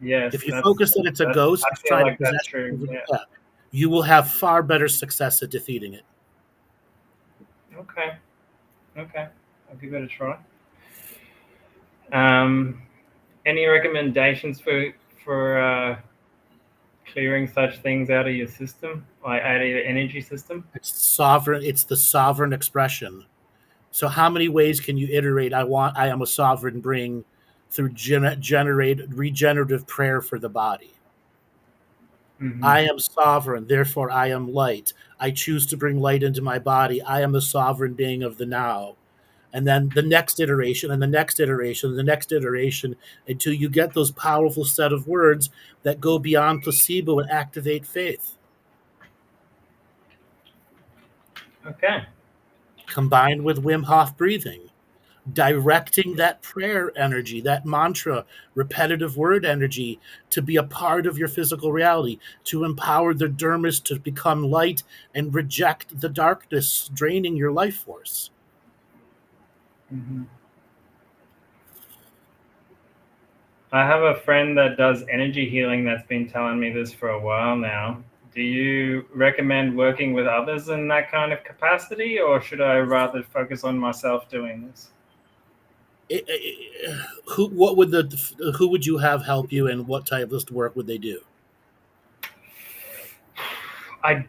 Yes. If you focus that it's a ghost, I feel like that's true. Yeah. You will have far better success at defeating it. Okay. I'll give it a try. Any recommendations for clearing such things out of your system, like out of your energy system? It's sovereign. It's the sovereign expression. So how many ways can you iterate? I am a sovereign being through regenerative prayer for the body. Mhm. I am sovereign, therefore I am light. I choose to bring light into my body. I am the sovereign being of the now. And then the next iteration and the next iteration and the next iteration until you get those powerful set of words that go beyond placebo and activate faith. Okay. Combined with Wim Hof breathing, directing that prayer energy, that mantra, repetitive word energy to be a part of your physical reality, to empower the dermis to become light and reject the darkness draining your life force. Mhm. I have a friend that does energy healing that's been telling me this for a while now. Do you recommend working with others in that kind of capacity, or should I rather focus on myself doing this? Who would you have help you, and what type of work would they do? I,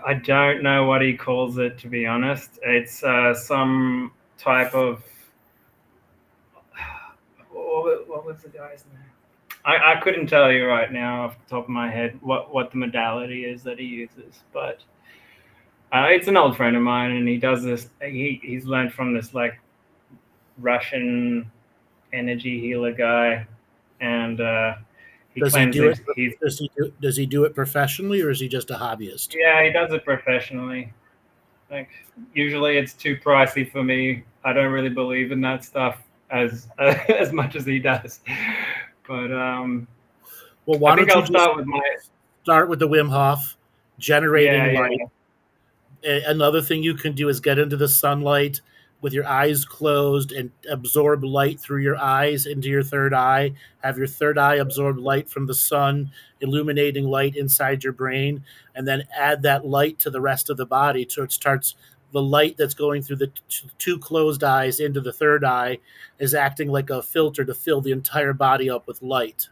I don't know what he calls it, to be honest. It's some type of what was the guy's name? I couldn't tell you right now off the top of my head what the modality is that he uses, but it's an old friend of mine, and he does this. He's learned from this like Russian energy healer guy, and he Does he claims do it? he's Does he do it professionally, or is he just a hobbyist? yeah, he does it professionally. Like usually it's too pricey for me. I don't really believe in that stuff as as much as he does. But Well, I why think don't you I'll just start with my start with the Wim Hof, yeah, generating yeah. light. Another thing you can do is get into the sunlight with your eyes closed and absorb light through your eyes into your third eye. Have your third eye absorb light from the sun, illuminating light inside your brain, and then add that light to the rest of the body. So it starts the light that's going through the two closed eyes into the third eye is acting like a filter to fill the entire body up with light.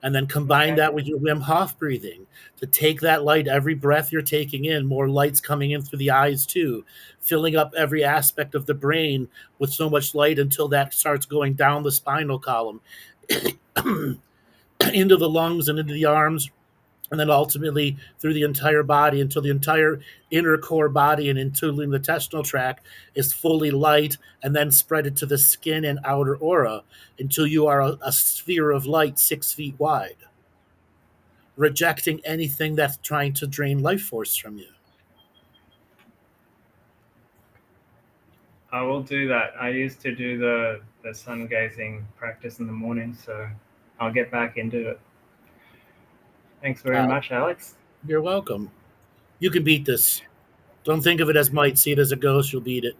And then combine Okay. that with your Wim Hof breathing to take that light. Every breath you're taking in, more light's coming in through the eyes too, filling up every aspect of the brain with so much light until that starts going down the spinal column into the lungs and into the arms, and then ultimately through the entire body until the entire inner core body and including the intestinal tract is fully light, and then spread it to the skin and outer aura until you are a sphere of light 6 feet wide, rejecting anything that's trying to drain life force from you. I will do that. I used to do the sun gazing practice in the morning, so I'll get back into it. Thanks very Uh, much, Alex. you're welcome. You can beat this. Don't think of it as might, see it as a ghost, you'll beat it.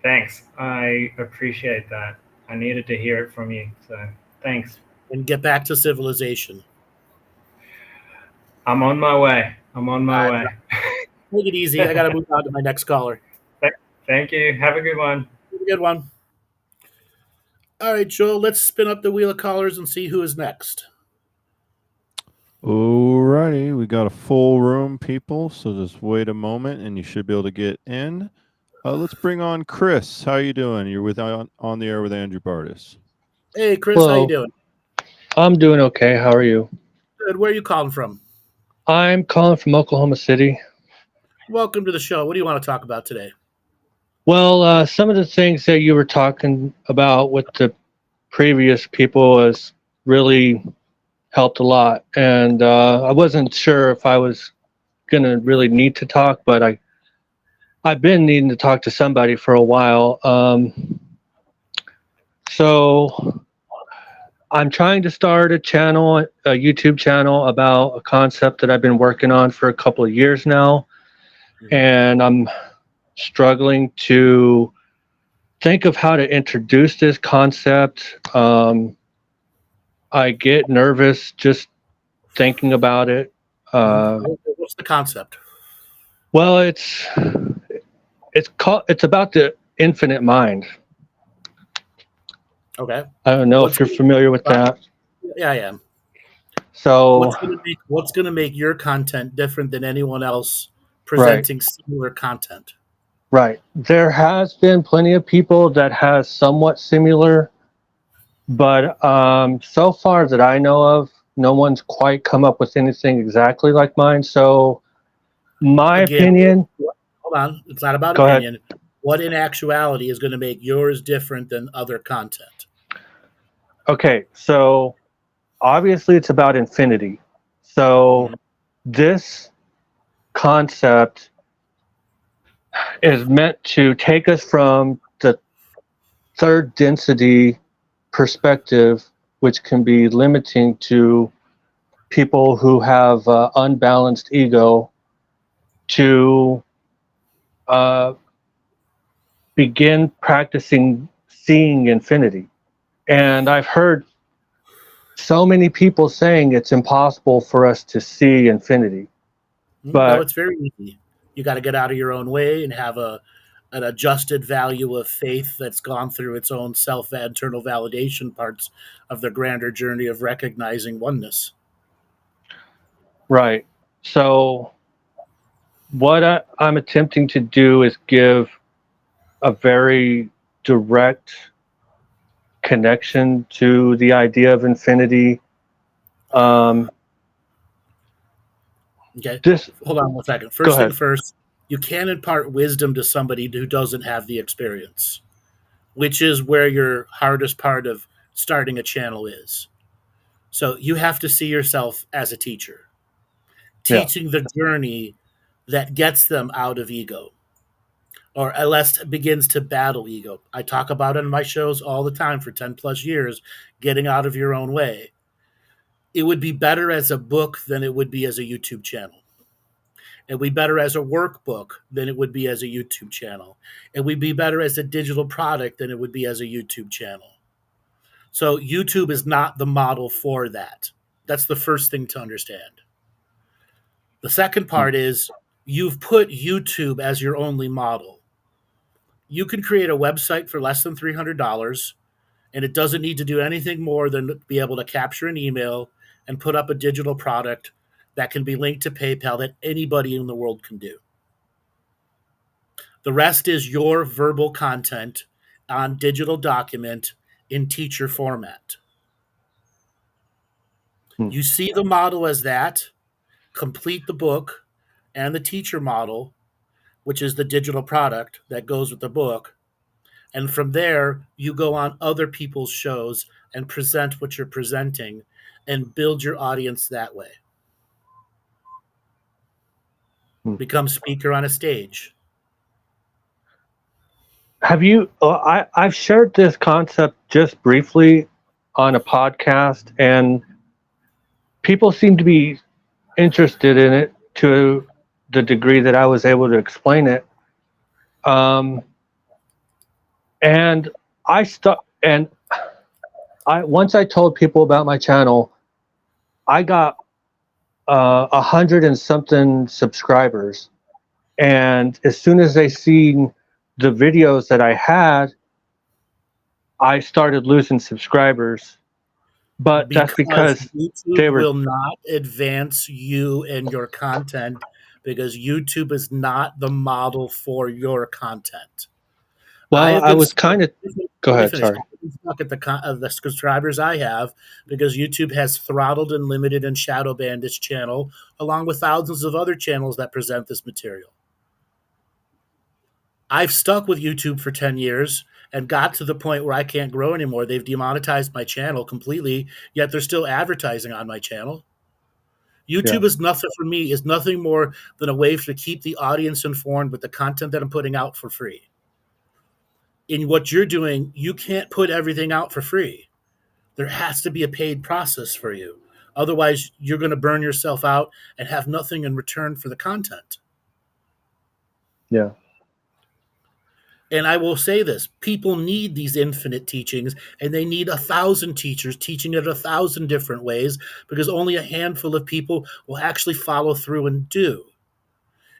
Thanks. I appreciate that. I needed to hear it from you, so thanks. And get back to civilization. I'm on my way. I'm on my way. Take it easy. I got to move on to my next caller. Thank you. Have a good one. Good one. All right, Joel, let's spin up the wheel of callers and see who is next. Alrighty, we got a full room, people. So just wait a moment, and you should be able to get in. Let's bring on Chris. How you doing? You're with on the air with Andrew Bartzis. Hey, Chris, Hello. how you doing? I'm doing okay. How are you? Good. Where are you calling from? I'm calling from Oklahoma City. Welcome to the show. What do you want to talk about today? Well, some of the things that you were talking about with the previous people has really helped a lot. And I wasn't sure if I was going to really need to talk, but I've been needing to talk to somebody for a while. So I'm trying to start a channel, a YouTube channel about a concept that I've been working on for a couple of years now. And I'm struggling to think of how to introduce this concept. I get nervous just thinking about it. What's the concept? Well, it's about the infinite mind. Okay. I don't know if you're familiar with that. Yeah, I am. So What's going to make your content different than anyone else presenting similar content? Right. There has been plenty of people that has somewhat similar, but so far that I know of, no one's quite come up with anything exactly like mine. So my Again, opinion, hold on. It's not about go ahead. opinion. What in actuality is going to make yours different than other content? Okay, so obviously it's about infinity. So this concept is meant to take us from the third density perspective, which can be limiting to people who have unbalanced ego, to begin practicing seeing infinity. And I've heard so many people saying it's impossible for us to see infinity. No, But it's very easy. You got to get out of your own way and have an adjusted value of faith that's gone through its own self internal validation parts of the grander journey of recognizing oneness. right. So what I'm attempting to do is give a very direct connection to the idea of infinity. Okay. This, Hold on one second. go First thing ahead. first, you can impart wisdom to somebody who doesn't have the experience, which is where your hardest part of starting a channel is. So you have to see yourself as a teacher, Yeah. teaching the journey that gets them out of ego, or at least begins to battle ego. I talk about it in my shows all the time for 10 plus years, getting out of your own way. It would be better as a book than it would be as a YouTube channel. It would be better as a workbook than it would be as a YouTube channel. It would be better as a digital product than it would be as a YouTube channel. So YouTube is not the model for that. That's the first thing to understand. The second part is you've put YouTube as your only model. You can create a website for less than $300, and it doesn't need to do anything more than be able to capture an email and put up a digital product that can be linked to PayPal that anybody in the world can do. The rest is your verbal content on digital document in teacher format. You see the model as that, complete the book and the teacher model, which is the digital product that goes with the book. And from there, you go on other people's shows and present what you're presenting and build your audience that way. Become speaker on a stage. Have you? I've shared this concept just briefly on a podcast, and people seem to be interested in it to the degree that I was able to explain it. And I stuck, and once I told people about my channel, I got 100 and something subscribers, and as soon as they seen the videos that I had, I started losing subscribers. But that's because YouTube they were, will not advance you and your content because YouTube is not the model for your content. well, I was kind of, go Let me ahead, finish. sorry. I've been stuck at the subscribers I have because YouTube has throttled and limited and shadow banned this channel, along with thousands of other channels that present this material. I've stuck with YouTube for 10 years and got to the point where I can't grow anymore. They've demonetized my channel completely, yet they're still advertising on my channel. YouTube Yeah. is nothing for me, is nothing more than a way to keep the audience informed with the content that I'm putting out for free. In what you're doing, you can't put everything out for free. There has to be a paid process for you. Otherwise, you're going to burn yourself out and have nothing in return for the content. Yeah. And I will say this, people need these infinite teachings, and they need 1,000 teachers teaching it 1,000 different ways because only a handful of people will actually follow through and do.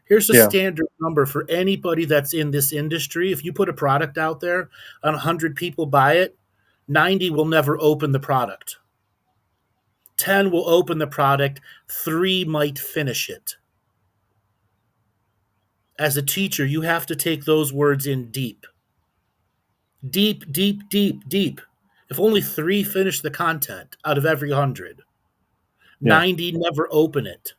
Here's a Yeah. standard number for anybody that's in this industry. If you put a product out there and 100 people buy it, 90 will never open the product. 10 will open the product, 3 might finish it. As a teacher, you have to take those words in deep. Deep, deep, deep, deep. If only 3 finish the content out of every 100, Yeah. 90 never open it.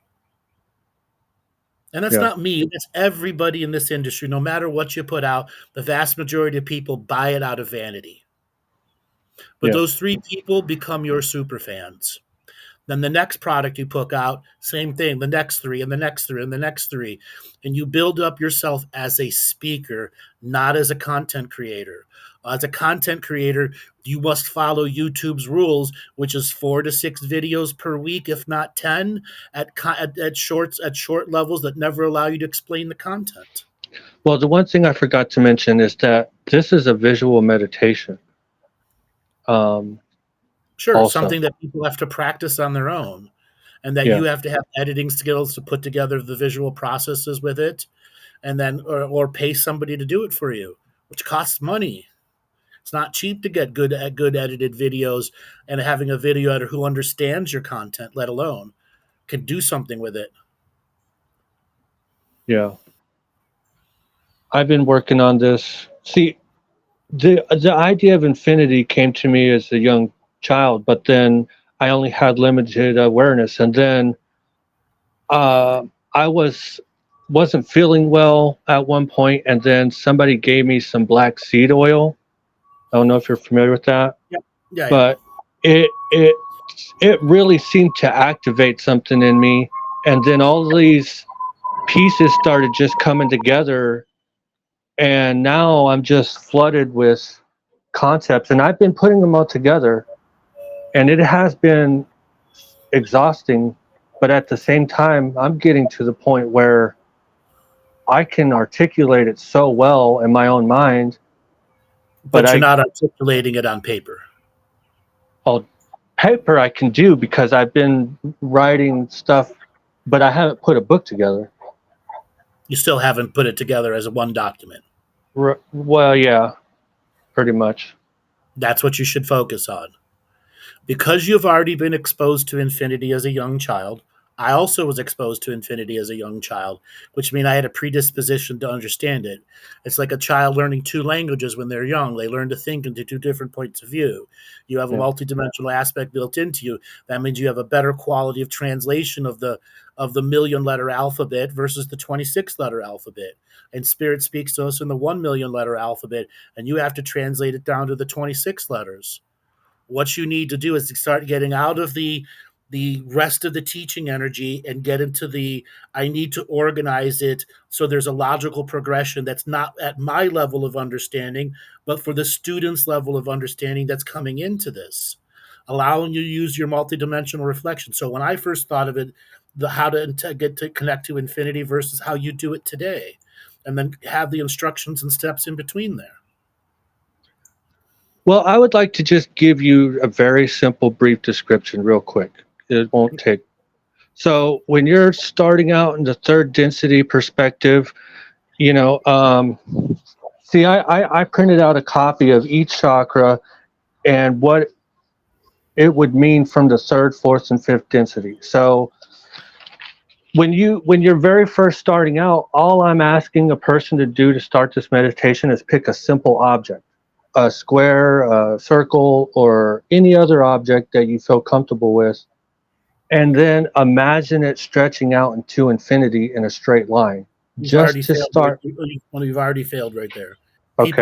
And that's Yeah. not me. That's everybody in this industry. No matter what you put out, the vast majority of people buy it out of vanity. But Yeah. those 3 people become your super fans. Then the next product you put out, same thing, the next 3 and the next 3 and the next 3. And you build up yourself as a speaker, not as a content creator. As a content creator, you must follow YouTube's rules, which is 4 to 6 videos per week, if not 10, at short levels that never allow you to explain the content. Well, the one thing I forgot to mention is that this is a visual meditation. Sure, Also. something that people have to practice on their own, and that Yeah. you have to have editing skills to put together the visual processes with it, and then or pay somebody to do it for you, which costs money. It's not cheap to get good edited videos, and having a video editor who understands your content, let alone can do something with it. Yeah. I've been working on this. See, the idea of infinity came to me as a young child, but then I only had limited awareness, and then I wasn't feeling well at one point, and then somebody gave me some black seed oil. I don't know if you're familiar with that, Yeah. but it really seemed to activate something in me, and then all these pieces started just coming together, and now I'm just flooded with concepts, and I've been putting them all together, and it has been exhausting, but at the same time I'm getting to the point where I can articulate it so well in my own mind, but you're not articulating it on paper. Paper I can do because I've been writing stuff, but I haven't put a book together. You still haven't put it together as one document. Well, yeah, pretty much. That's what you should focus on. Because you've already been exposed to infinity as a young child, I also was exposed to infinity as a young child, which means I had a predisposition to understand it. It's like a child learning 2 languages when they're young. They learn to think into 2 different points of view. You have a multidimensional aspect built into you. That means you have a better quality of translation of the 1,000,000-letter alphabet versus the 26-letter alphabet. And Spirit speaks to us in the 1,000,000-letter alphabet, and you have to translate it down to the 26 letters. What you need to do is to start getting out of the rest of the teaching energy and get into the I need to organize it so there's a logical progression that's not at my level of understanding, but for the student's level of understanding that's coming into this, allowing you to use your multidimensional reflection. So when I first thought of it, how to get to connect to infinity versus how you do it today, and then have the instructions and steps in between there. Well, I would like to just give you a very simple, brief description real quick. It won't take. So when you're starting out in the 3rd density perspective, see, I printed out a copy of each chakra and what it would mean from the 3rd, 4th, and 5th density. So when you're very first starting out, all I'm asking a person to do to start this meditation is pick a simple object. A square, a circle, or any other object that you feel comfortable with, and then imagine it stretching out into infinity in a straight line. Just to start. You've already failed right there. Okay.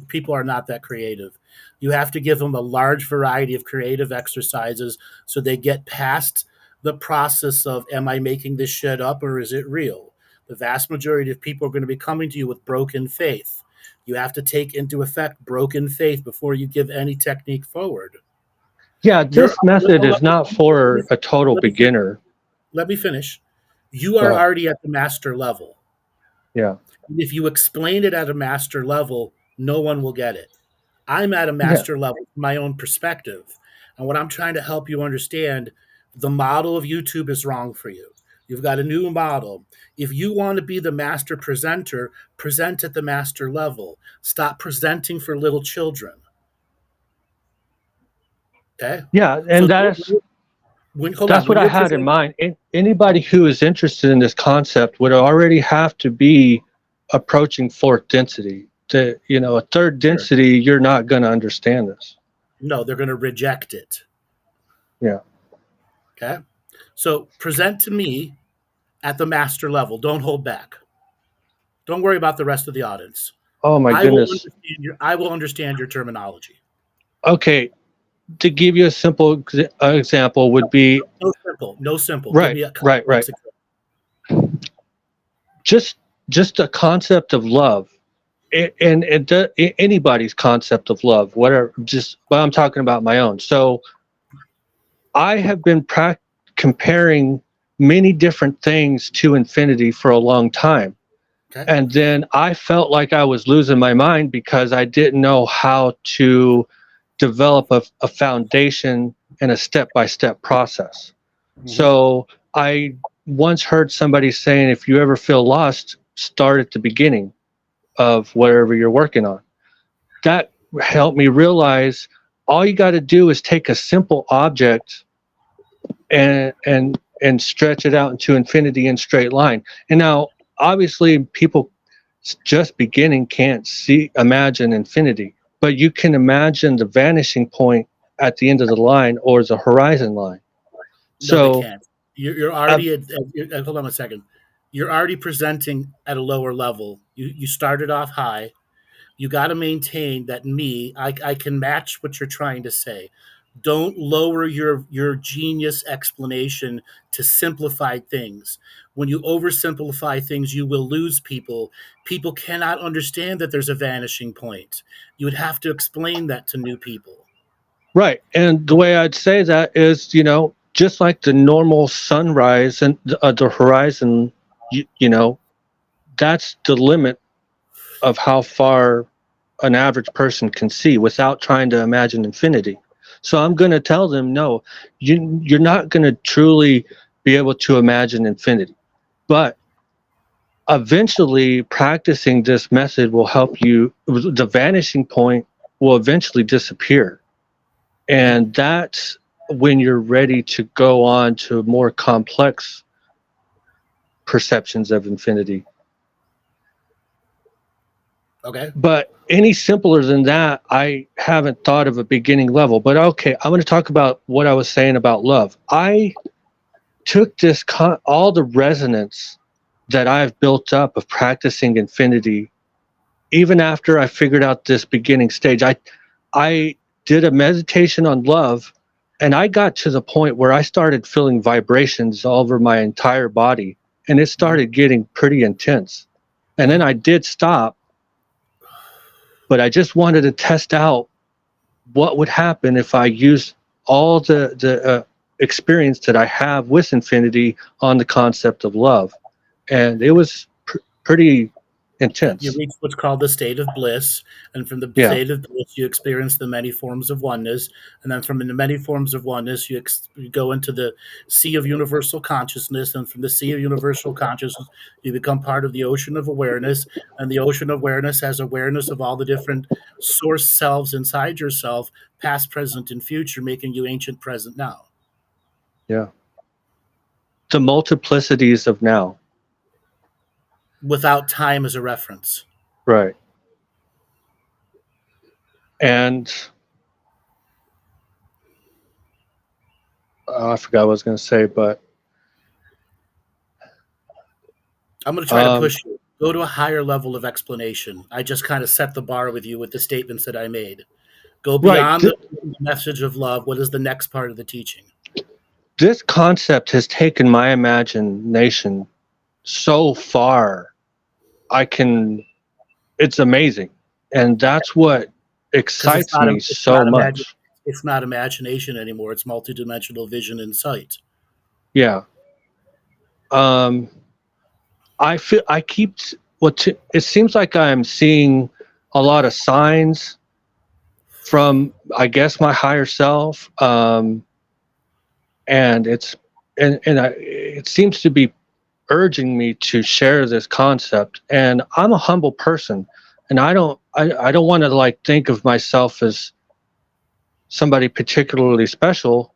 People are not that creative. You have to give them a large variety of creative exercises so they get past the process of, am I making this shit up or is it real? The vast majority of people are going to be coming to you with broken faith. You have to take into effect broken faith before you give any technique forward. Yeah, this method is not for a total beginner. Let me finish. You are already at the master level. Yeah. And if you explain it at a master level, no one will get it. I'm at a master level from my own perspective. And what I'm trying to help you understand, the model of YouTube is wrong for you. You've got a new model. If you want to be the master presenter, present at the master level. Stop presenting for little children. Okay? Yeah, and that's what I had in mind. Anybody who is interested in this concept would already have to be approaching 4th density. A 3rd density, you're not going to understand this. No, they're going to reject it. Yeah. Okay? So present to me at the master level. Don't hold back. Don't worry about the rest of the audience. Oh my goodness. I will understand your terminology. Okay, to give you a simple example would be No simple. Give right, me a right, right. Just a concept of love, and anybody's concept of love, whatever. But I'm talking about my own. So I have been comparing many different things to infinity for a long time. Okay. And then I felt like I was losing my mind because I didn't know how to develop a foundation and a step-by-step process. Mm-hmm. So I once heard somebody saying, if you ever feel lost, start at the beginning of whatever you're working on. That helped me realize all you got to do is take a simple object and stretch it out into infinity in straight line. And now, obviously, people just beginning can't imagine infinity, but you can imagine the vanishing point at the end of the line or the horizon line. No, they can't. You're already hold on a second. You're already presenting at a lower level. You started off high. You got to maintain that I can match what you're trying to say. Don't lower your genius explanation to simplify things. When you oversimplify things, you will lose people. People cannot understand that there's a vanishing point. You would have to explain that to new people. Right. And the way I'd say that is, just like the normal sunrise and the horizon, that's the limit of how far an average person can see without trying to imagine infinity. So I'm going to tell them, no, you're not going to truly be able to imagine infinity. But eventually practicing this method will help you. The vanishing point will eventually disappear. And that's when you're ready to go on to more complex perceptions of infinity. Okay. But any simpler than that, I haven't thought of a beginning level. But okay, I'm going to talk about what I was saying about love. I took this all the resonance that I've built up of practicing infinity, even after I figured out this beginning stage. I did a meditation on love, and I got to the point where I started feeling vibrations all over my entire body, and it started getting pretty intense. And then I did stop, but I just wanted to test out what would happen if I used all the experience that I have with infinity on the concept of love. And it was pretty intense. You reach what's called the state of bliss, and from the state of bliss, you experience the many forms of oneness, and then from the many forms of oneness, you go into the sea of universal consciousness, and from the sea of universal consciousness, you become part of the ocean of awareness, and the ocean of awareness has awareness of all the different source selves inside yourself, past, present, and future, making you ancient present now. Yeah. The multiplicities of now. Without time as a reference. Right. And I forgot what I was going to say, but I'm going to try to push you. Go to a higher level of explanation. I just kind of set the bar with you with the statements that I made. Go beyond the message of love. What is the next part of the teaching? This concept has taken my imagination so far. It's amazing. And that's what excites me so much. It's not imagination anymore. It's multidimensional vision and sight. Yeah. It seems like I'm seeing a lot of signs from, I guess, my higher self. And it seems to be urging me to share this concept. And I'm a humble person, and I don't want to think of myself as somebody particularly special,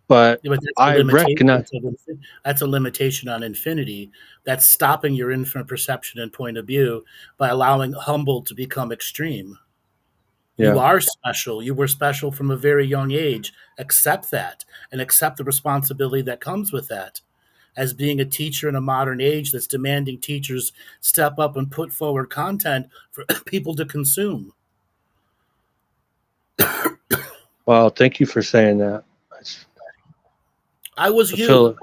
but I recognize that's a limitation on infinity. That's stopping your infinite perception and point of view by allowing humble to become extreme. You Yeah. are special. You were special from a very young age. Accept that and accept the responsibility that comes with that. As being a teacher in a modern age that's demanding teachers step up and put forward content for people to consume. Wow. Thank you for saying that. I was I feel, you.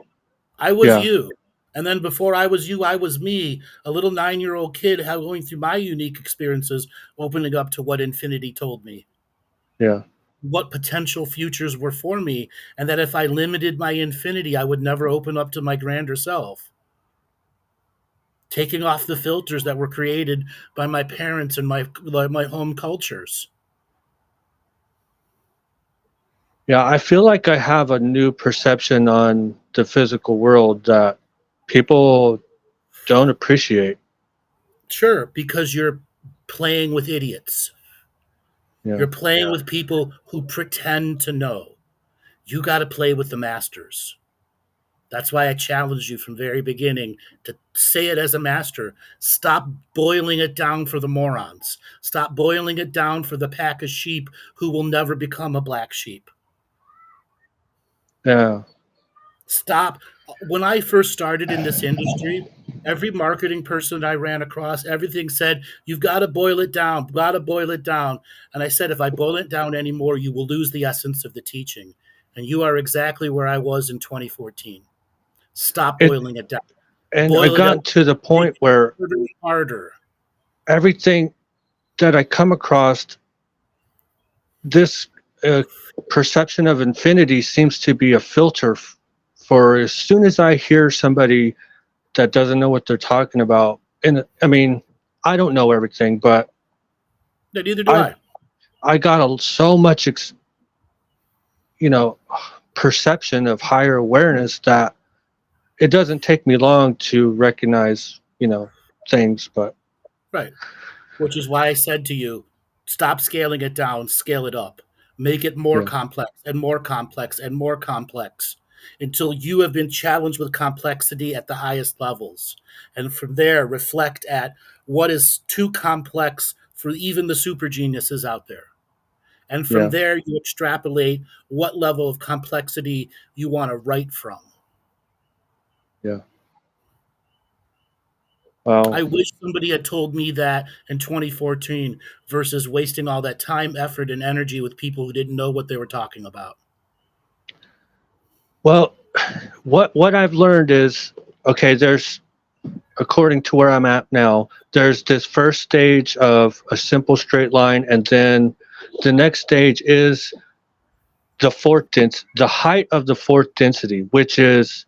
I was yeah. you. And then before I was you, I was me, a little 9-year-old kid going through my unique experiences, opening up to what infinity told me, Yeah. what potential futures were for me, and that if I limited my infinity, I would never open up to my grander self. Taking off the filters that were created by my parents and my home cultures. Yeah. I feel like I have a new perception on the physical world that people don't appreciate. Sure, because you're playing with idiots. Yeah. You're playing with people who pretend to know. You got to play with the masters. That's why I challenged you from very beginning to say it as a master. Stop boiling it down for the morons. Stop boiling it down for the pack of sheep who will never become a black sheep. Yeah. Stop. When I first started in this industry, every marketing person I ran across, everything said, you've got to boil it down, got to boil it down. And I said, if I boil it down anymore, you will lose the essence of the teaching. And you are exactly where I was in 2014. Stop It, boiling it down. and I've Boil it up. gotten to the Make point it where harder. everything that I come across, this perception of infinity seems to be a filter for as soon as I hear somebody that doesn't know what they're talking about. And I mean, I don't know everything, but No, neither do I. I got so much, perception of higher awareness that it doesn't take me long to recognize, things. But Right. Which is why I said to you, stop scaling it down, scale it up. Make it more yeah, complex and more complex and more complex until you have been challenged with complexity at the highest levels. And from there, reflect at what is too complex for even the super geniuses out there. And from yeah, there, you extrapolate what level of complexity you want to write from. yeah. Well, I wish somebody had told me that in 2014 versus wasting all that time, effort, and energy with people who didn't know what they were talking about. well, what I've learned is, okay, there's, according to where I'm at now, there's this first stage of a simple straight line, and then the next stage is the height of the fourth density, which is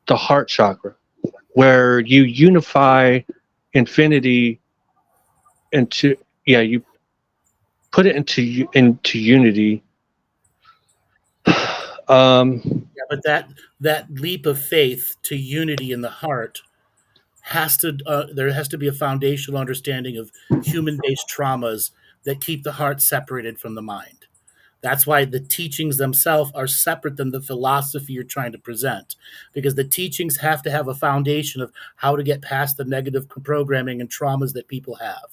the heart chakra, where you unify infinity into, yeah, you put it into unity. Yeah, but that leap of faith to unity in the heart there has to be a foundational understanding of human-based traumas that keep the heart separated from the mind. That's why the teachings themselves are separate than the philosophy you're trying to present, because the teachings have to have a foundation of how to get past the negative programming and traumas that people have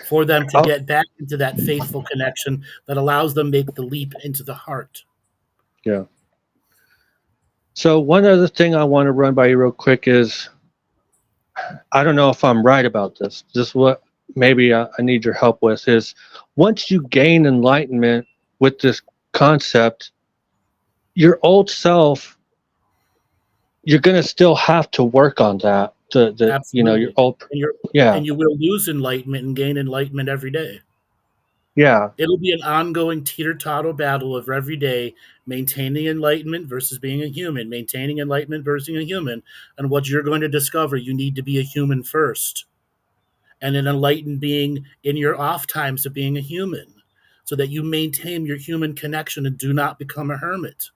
for them to Oh, get back into that faithful connection that allows them to make the leap into the heart. yeah. So one other thing I want to run by you real quick is, I don't know if I'm right about this. This is what maybe I need your help with is, once you gain enlightenment with this concept, your old self, you're going to still have to work on that. Your Absolutely. old, And you're yeah, and you will lose enlightenment and gain enlightenment every day. yeah, It'll be an ongoing teeter-totter battle of every day maintaining enlightenment versus being a human, maintaining enlightenment versus a human. And what you're going to discover, you need to be a human first, and an enlightened being in your off times of being a human, so that you maintain your human connection and do not become a hermit.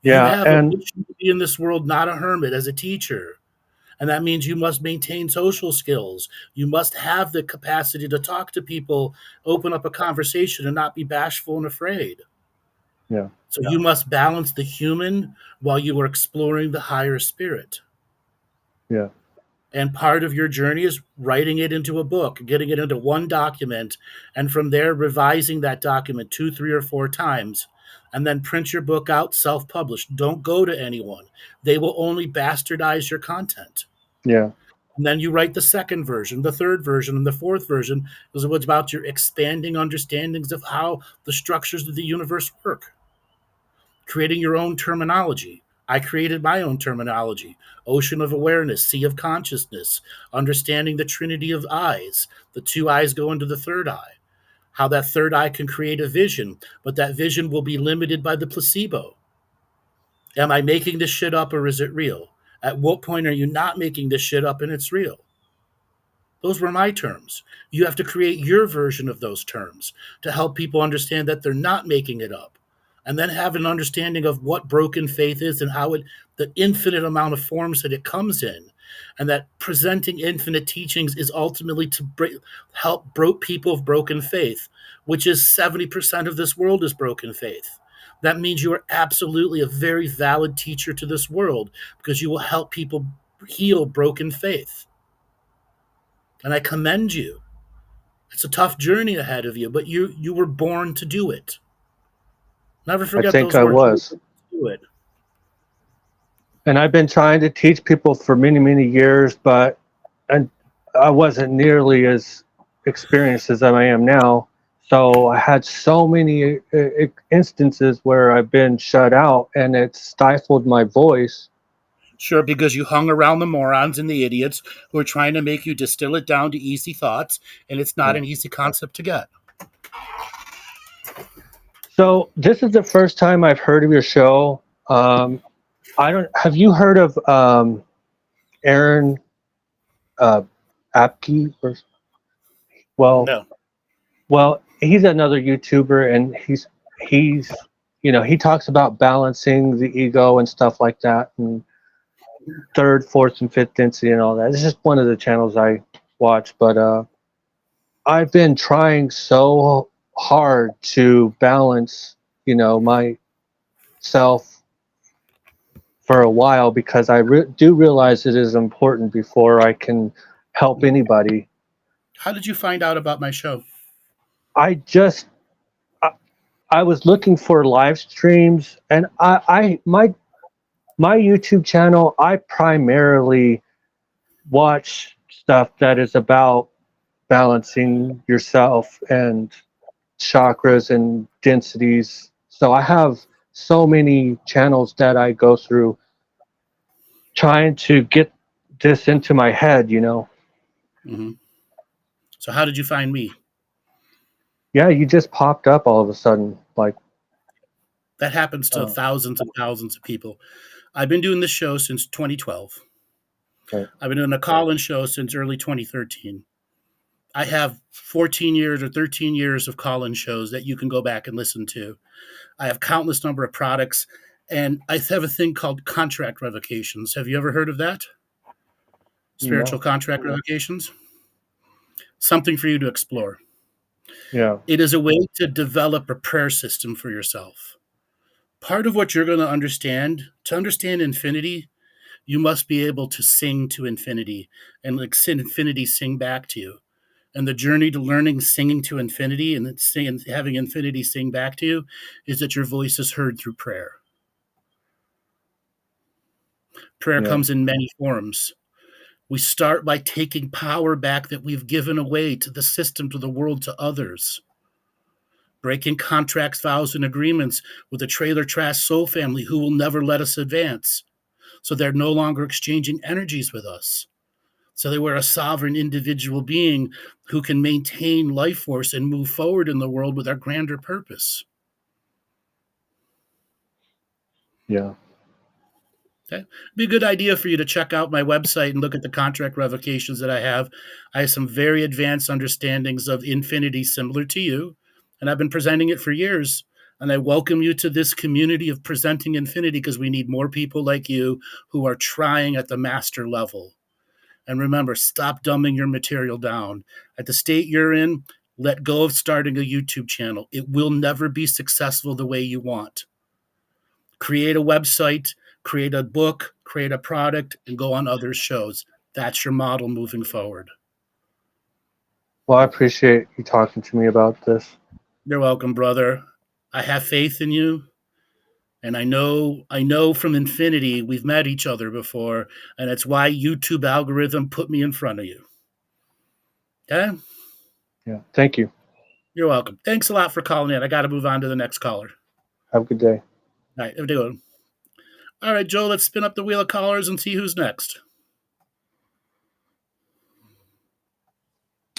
You yeah. have a And mission to be in this world, not a hermit, as a teacher. And that means you must maintain social skills. You must have the capacity to talk to people, open up a conversation, and not be bashful and afraid. yeah, So you must balance the human while you are exploring the higher spirit. yeah. And part of your journey is writing it into a book, getting it into one document, and from there revising that document 2, 3, or 4 times. And then print your book out self published. Don't go to anyone, they will only bastardize your content. Yeah. And then you write the second version, the third version, and the fourth version is what's about your expanding understandings of how the structures of the universe work. Creating your own terminology. I created my own terminology: ocean of awareness, sea of consciousness, understanding the trinity of eyes. The two eyes go into the third eye. How that third eye can create a vision, but that vision will be limited by the placebo. Am I making this shit up or is it real? At what point are you not making this shit up and it's real? Those were my terms. You have to create your version of those terms to help people understand that they're not making it up. And then have an understanding of what broken faith is and how the infinite amount of forms that it comes in. And that presenting infinite teachings is ultimately to help people of broken faith, which is 70% of this world is broken faith. That means you are absolutely a very valid teacher to this world because you will help people heal broken faith. And I commend you. It's a tough journey ahead of you, but you were born to do it. Never forget I think those I words. was. Do it. And I've been trying to teach people for many, many years, but I wasn't nearly as experienced as I am now. So I had so many instances where I've been shut out and it stifled my voice. Sure, because you hung around the morons and the idiots who are trying to make you distill it down to easy thoughts, and it's not an easy concept to get. So this is the first time I've heard of your show. Have you heard of Aaron Apke? No. Well, he's another YouTuber, and he's he talks about balancing the ego and stuff like that, and third, fourth, and fifth density and all that. It's just one of the channels I watch, but I've been trying so hard to balance, myself for a while because I do realize it is important before I can help anybody. How did you find out about my show? I was looking for live streams, and my YouTube channel, I primarily watch stuff that is about balancing yourself and chakras and densities. So I have so many channels that I go through trying to get this into my head, Mm-hmm. So how did you find me? Yeah, you just popped up all of a sudden. Like that happens to thousands and thousands of people. I've been doing this show since 2012. Right. I've been doing a call-in show since early 2013. I have 14 years or 13 years of call-in shows that you can go back and listen to. I have countless number of products, and I have a thing called contract revocations. Have you ever heard of that? Spiritual contract revocations? Something for you to explore. Yeah. It is a way to develop a prayer system for yourself. Part of what you're going to understand infinity, you must be able to sing to infinity and like infinity sing back to you. And the journey to learning singing to infinity and having infinity sing back to you is that your voice is heard through prayer. Prayer comes in many forms. We start by taking power back that we've given away to the system, to the world, to others. Breaking contracts, vows, and agreements with the trailer trash soul family who will never let us advance. So they're no longer exchanging energies with us. So they were a sovereign individual being who can maintain life force and move forward in the world with our grander purpose. Yeah. Okay. It'd be a good idea for you to check out my website and look at the contract revocations that I have. I have some very advanced understandings of infinity similar to you, and I've been presenting it for years. And I welcome you to this community of presenting infinity because we need more people like you who are trying at the master level. And remember, stop dumbing your material down. At the state you're in, let go of starting a YouTube channel. It will never be successful the way you want. Create a website, create a book, create a product, and go on other shows. That's your model moving forward. Well, I appreciate you talking to me about this. You're welcome, brother. I have faith in you. And I know from infinity we've met each other before, and it's why YouTube algorithm put me in front of you. Okay? Yeah. Thank you. You're welcome. Thanks a lot for calling in. I got to move on to the next caller. Have a good day. All right, have a good one. All right, Joe, let's spin up the wheel of callers and see who's next.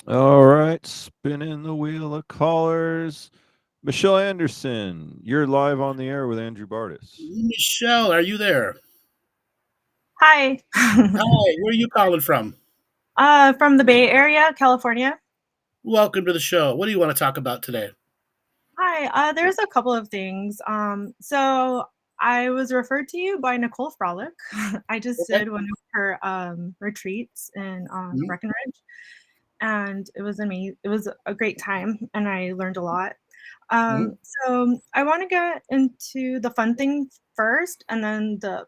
All right, spinning the wheel of callers. Michelle Anderson, you're live on the air with Andrew Bartzis. Michelle, are you there? Hi. Hi, where are you calling from? From the Bay Area, California. Welcome to the show. What do you want to talk about today? Hi. There's a couple of things. So I was referred to you by Nicole Frolic. I just did one of her retreats in Breckenridge, and it was amazing. It was a great time, and I learned a lot. So I want to get into the fun thing first, and then the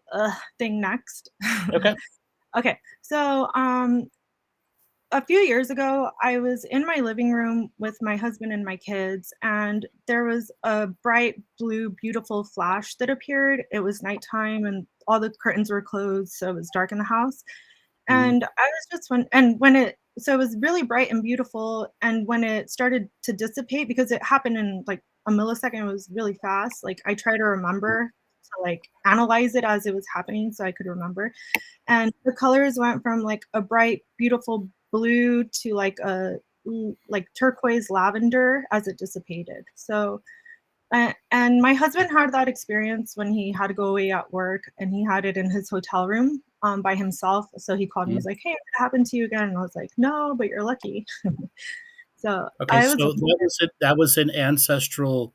thing next. Okay. Okay. So a few years ago, I was in my living room with my husband and my kids, and there was a bright blue, beautiful flash that appeared. It was nighttime, and all the curtains were closed, so it was dark in the house. And I was just so it was really bright and beautiful. And when it started to dissipate, because it happened in like a millisecond, it was really fast. Like I try to remember to like analyze it as it was happening so I could remember. And the colors went from like a bright, beautiful blue to like a like turquoise lavender as it dissipated. So and my husband had that experience when he had to go away at work, and he had it in his hotel room by himself. So he called me, he was like, hey, what happened to you again? And I was like, no, but you're lucky. So Okay, so that was an ancestral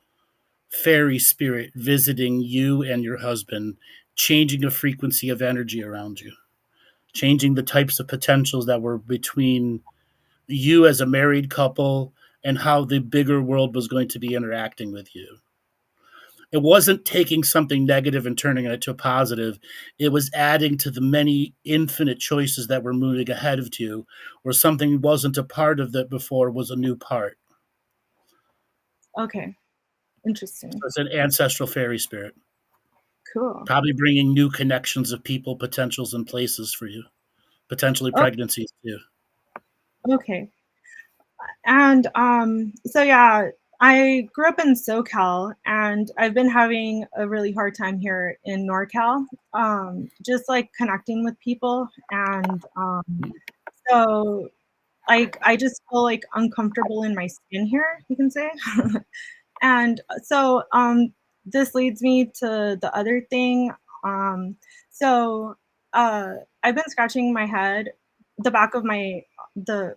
fairy spirit visiting you and your husband, changing the frequency of energy around you, changing the types of potentials that were between you as a married couple and how the bigger world was going to be interacting with you. It wasn't taking something negative and turning it to a positive. It was adding to the many infinite choices that were moving ahead of you, where something wasn't a part of that before was a new part. Okay. Interesting. So it's an ancestral fairy spirit. Cool. Probably bringing new connections of people, potentials, and places for you. Potentially pregnancies too. Okay. And so yeah, I grew up in SoCal, and I've been having a really hard time here in NorCal, just like connecting with people. And so like I just feel like uncomfortable in my skin here, you can say. And so this leads me to the other thing. So I've been scratching my head, the back of my the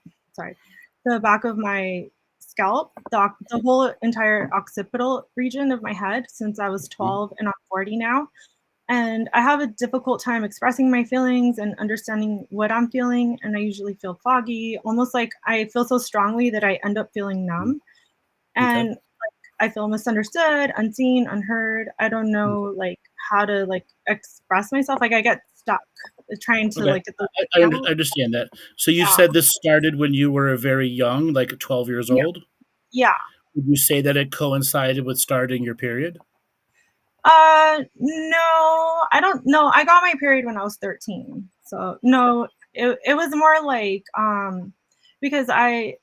back of my scalp, the whole entire occipital region of my head since I was 12, and I'm 40 now. And I have a difficult time expressing my feelings and understanding what I'm feeling. And I usually feel foggy, almost like I feel so strongly that I end up feeling numb. And like, I feel misunderstood, unseen, unheard. I don't know like how to like express myself. Like I get stuck trying to like get the I understand that. So you said this started when you were very young, like 12 years old? Yeah. Would you say that it coincided with starting your period? No, I don't know. I got my period when I was 13. So no, it was more like because I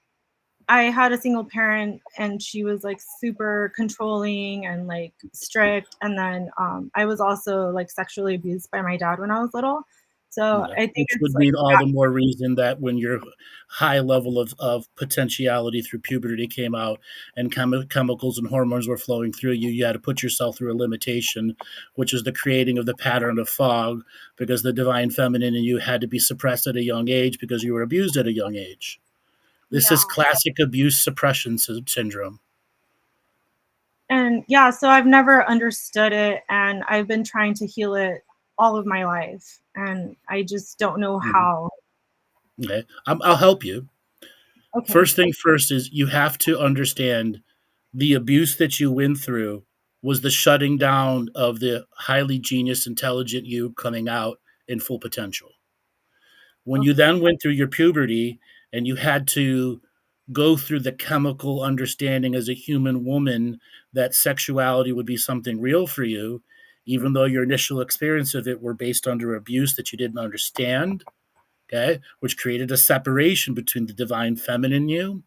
had a single parent, and she was like super controlling and like strict. And then I was also like sexually abused by my dad when I was little. So I think which would mean all the more reason that when your high level of potentiality through puberty came out and chemicals and hormones were flowing through you, you had to put yourself through a limitation, which is the creating of the pattern of fog, because the divine feminine in you had to be suppressed at a young age because you were abused at a young age. This is classic abuse suppression syndrome. And yeah, so I've never understood it, and I've been trying to heal it all of my life, and I just don't know how. Okay, I'll help you. Okay. First thing first is you have to understand the abuse that you went through was the shutting down of the highly genius, intelligent you coming out in full potential. When you then went through your puberty and you had to go through the chemical understanding as a human woman that sexuality would be something real for you, even though your initial experience of it were based under abuse that you didn't understand, okay, which created a separation between the divine feminine you,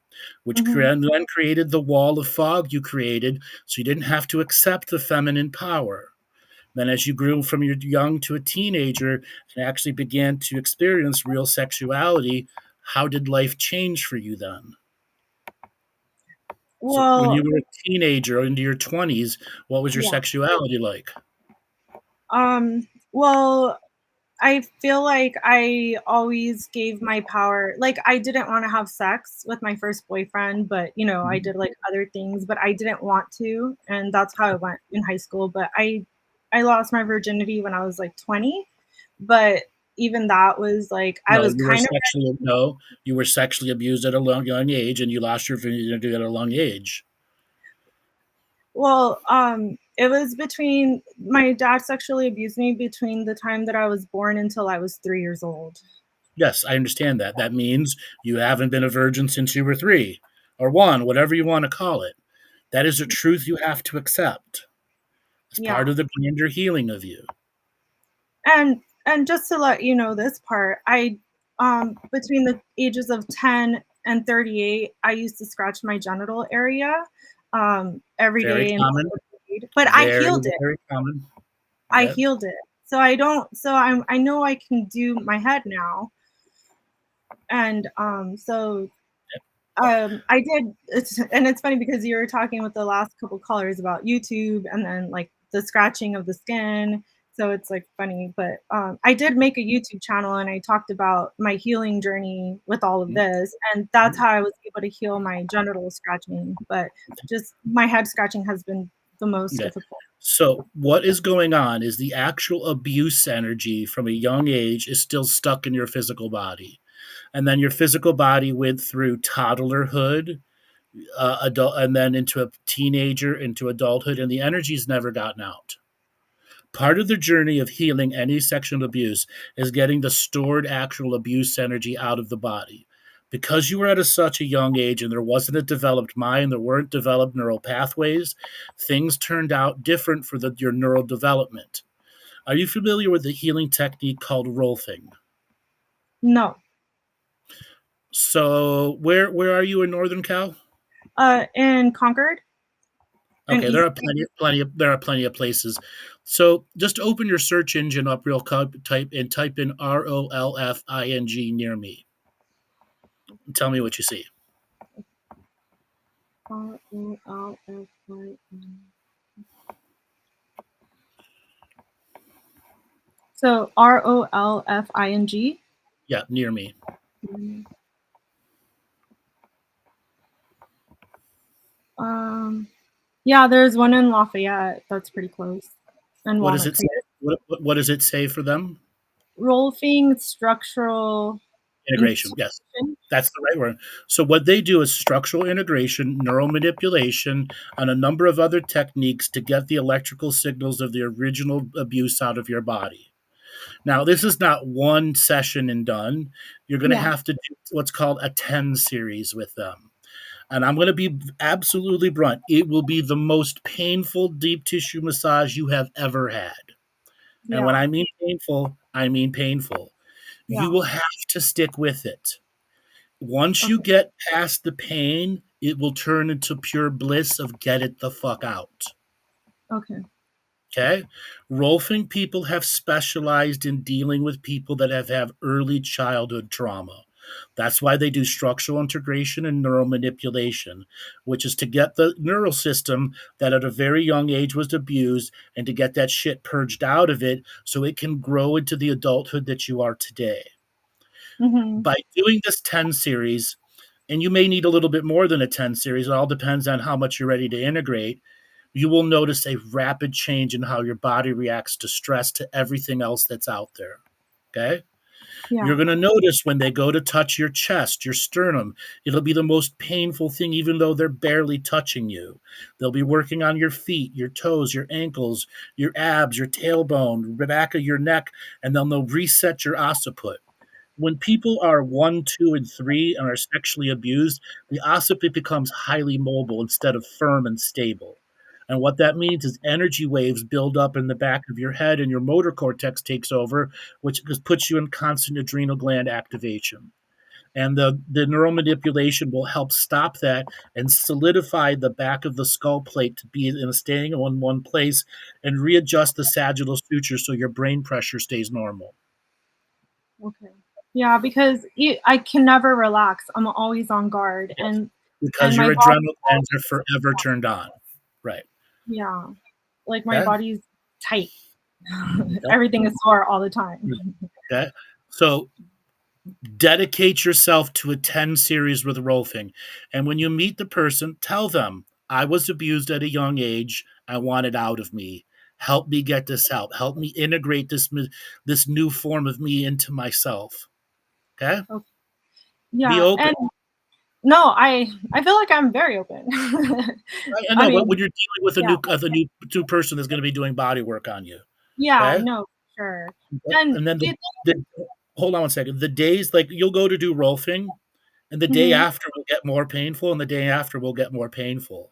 which then created the wall of fog you created, so you didn't have to accept the feminine power. Then, as you grew from your young to a teenager and actually began to experience real sexuality, how did life change for you then? So, when Well, you were a teenager into your 20s, what was your yeah. sexuality like? Well, I feel like I always gave my power. Like, I didn't want to have sex with my first boyfriend, but I did like other things, but I didn't want to, and that's how I went in high school. But I lost my virginity when I was like 20, but even that was like I No, was kind of you were sexually abused at a young age, and you lost your virginity at a young age. well, it was between my dad sexually abused me between the time that I was born until I was 3 years old. Yes, I understand that. That means you haven't been a virgin since you were 3 or 1, whatever you want to call it. That is a truth you have to accept. It's part Yeah. of the grander healing of you. And just to let you know this part, I between the ages of 10 and 38, I used to scratch my genital area every Very day in common. public grade. But I Very, healed it. very common. I Yeah. healed it. So I don't so I know I can do my head now. And I did and it's funny because you were talking with the last couple callers about YouTube and then like the scratching of the skin. So it's like funny, but I did make a YouTube channel and I talked about my healing journey with all of this, and that's how I was able to heal my genital scratching. But just my head scratching has been the most Okay. difficult. So what is going on is the actual abuse energy from a young age is still stuck in your physical body. And then your physical body went through toddlerhood, adult, and then into a teenager, into adulthood, and the energy's never gotten out. Part of the journey of healing any sexual abuse is getting the stored actual abuse energy out of the body. Because you were at such a young age and there wasn't a developed mind, there weren't developed neural pathways, things turned out different for your neural development. Are you familiar with the healing technique called Rolfing? No. So where are you in Northern Cal? In Concord. Okay, there are plenty of places. So just open your search engine up real quick, type in ROLFING near me. And tell me what you see. ROLFING. So ROLFING. Yeah, near me. Yeah, there's one in Lafayette. That's pretty close. And What does Walnut it say? Creek. What does it say for them? Rolfing structural Integration. Yes, that's the right word. So what they do is structural integration, neural manipulation, and a number of other techniques to get the electrical signals of the original abuse out of your body. Now, this is not one session and done. You're going to have to do what's called a 10 series with them. And I'm going to be absolutely blunt. It will be the most painful deep tissue massage you have ever had. And when I mean painful, I mean painful. You will have to stick with it. Once you get past the pain, it will turn into pure bliss of get it the fuck out. Okay. Okay? Rolfing people have specialized in dealing with people that have early childhood trauma. That's why they do structural integration and neural manipulation, which is to get the neural system that at a very young age was abused and to get that shit purged out of it so it can grow into the adulthood that you are today. By doing this 10 series, and you may need a little bit more than a 10 series, it all depends on how much you're ready to integrate, you will notice a rapid change in how your body reacts to stress, to everything else that's out there. Okay? You're going to notice when they go to touch your chest, your sternum, it'll be the most painful thing, even though they're barely touching you. They'll be working on your feet, your toes, your ankles, your abs, your tailbone, the back of your neck, and then they'll reset your occiput. when people are 1, 2, and 3 and are sexually abused, the occiput becomes highly mobile instead of firm and stable. And what that means is energy waves build up in the back of your head and your motor cortex takes over, which puts you in constant adrenal gland activation. And the neural manipulation will help stop that and solidify the back of the skull plate to be in staying in one place and readjust the sagittal suture so your brain pressure stays normal. Okay. Yeah, because I can never relax. I'm always on guard, Yes. and Because my your body, adrenal glands are forever turned on. Right. yeah, like my Okay. body's tight. Okay. Everything is sore all the time. Okay. So dedicate yourself to a 10 series with Rolfing. And when you meet the person, tell them, I was abused at a young age. I want it out of me. Help me get this out. Help me integrate this new form of me into myself. Okay? Okay. Be Yeah, open. and no, I feel like I'm very open. I know, I mean, when you're dealing with a yeah, new person that's going to be doing body work on you. yeah, Okay? no, sure. And And then do you the hold on one second. The days, like, you'll go to do Rolfing, and the day think, after will get more painful, and the day after will get more painful.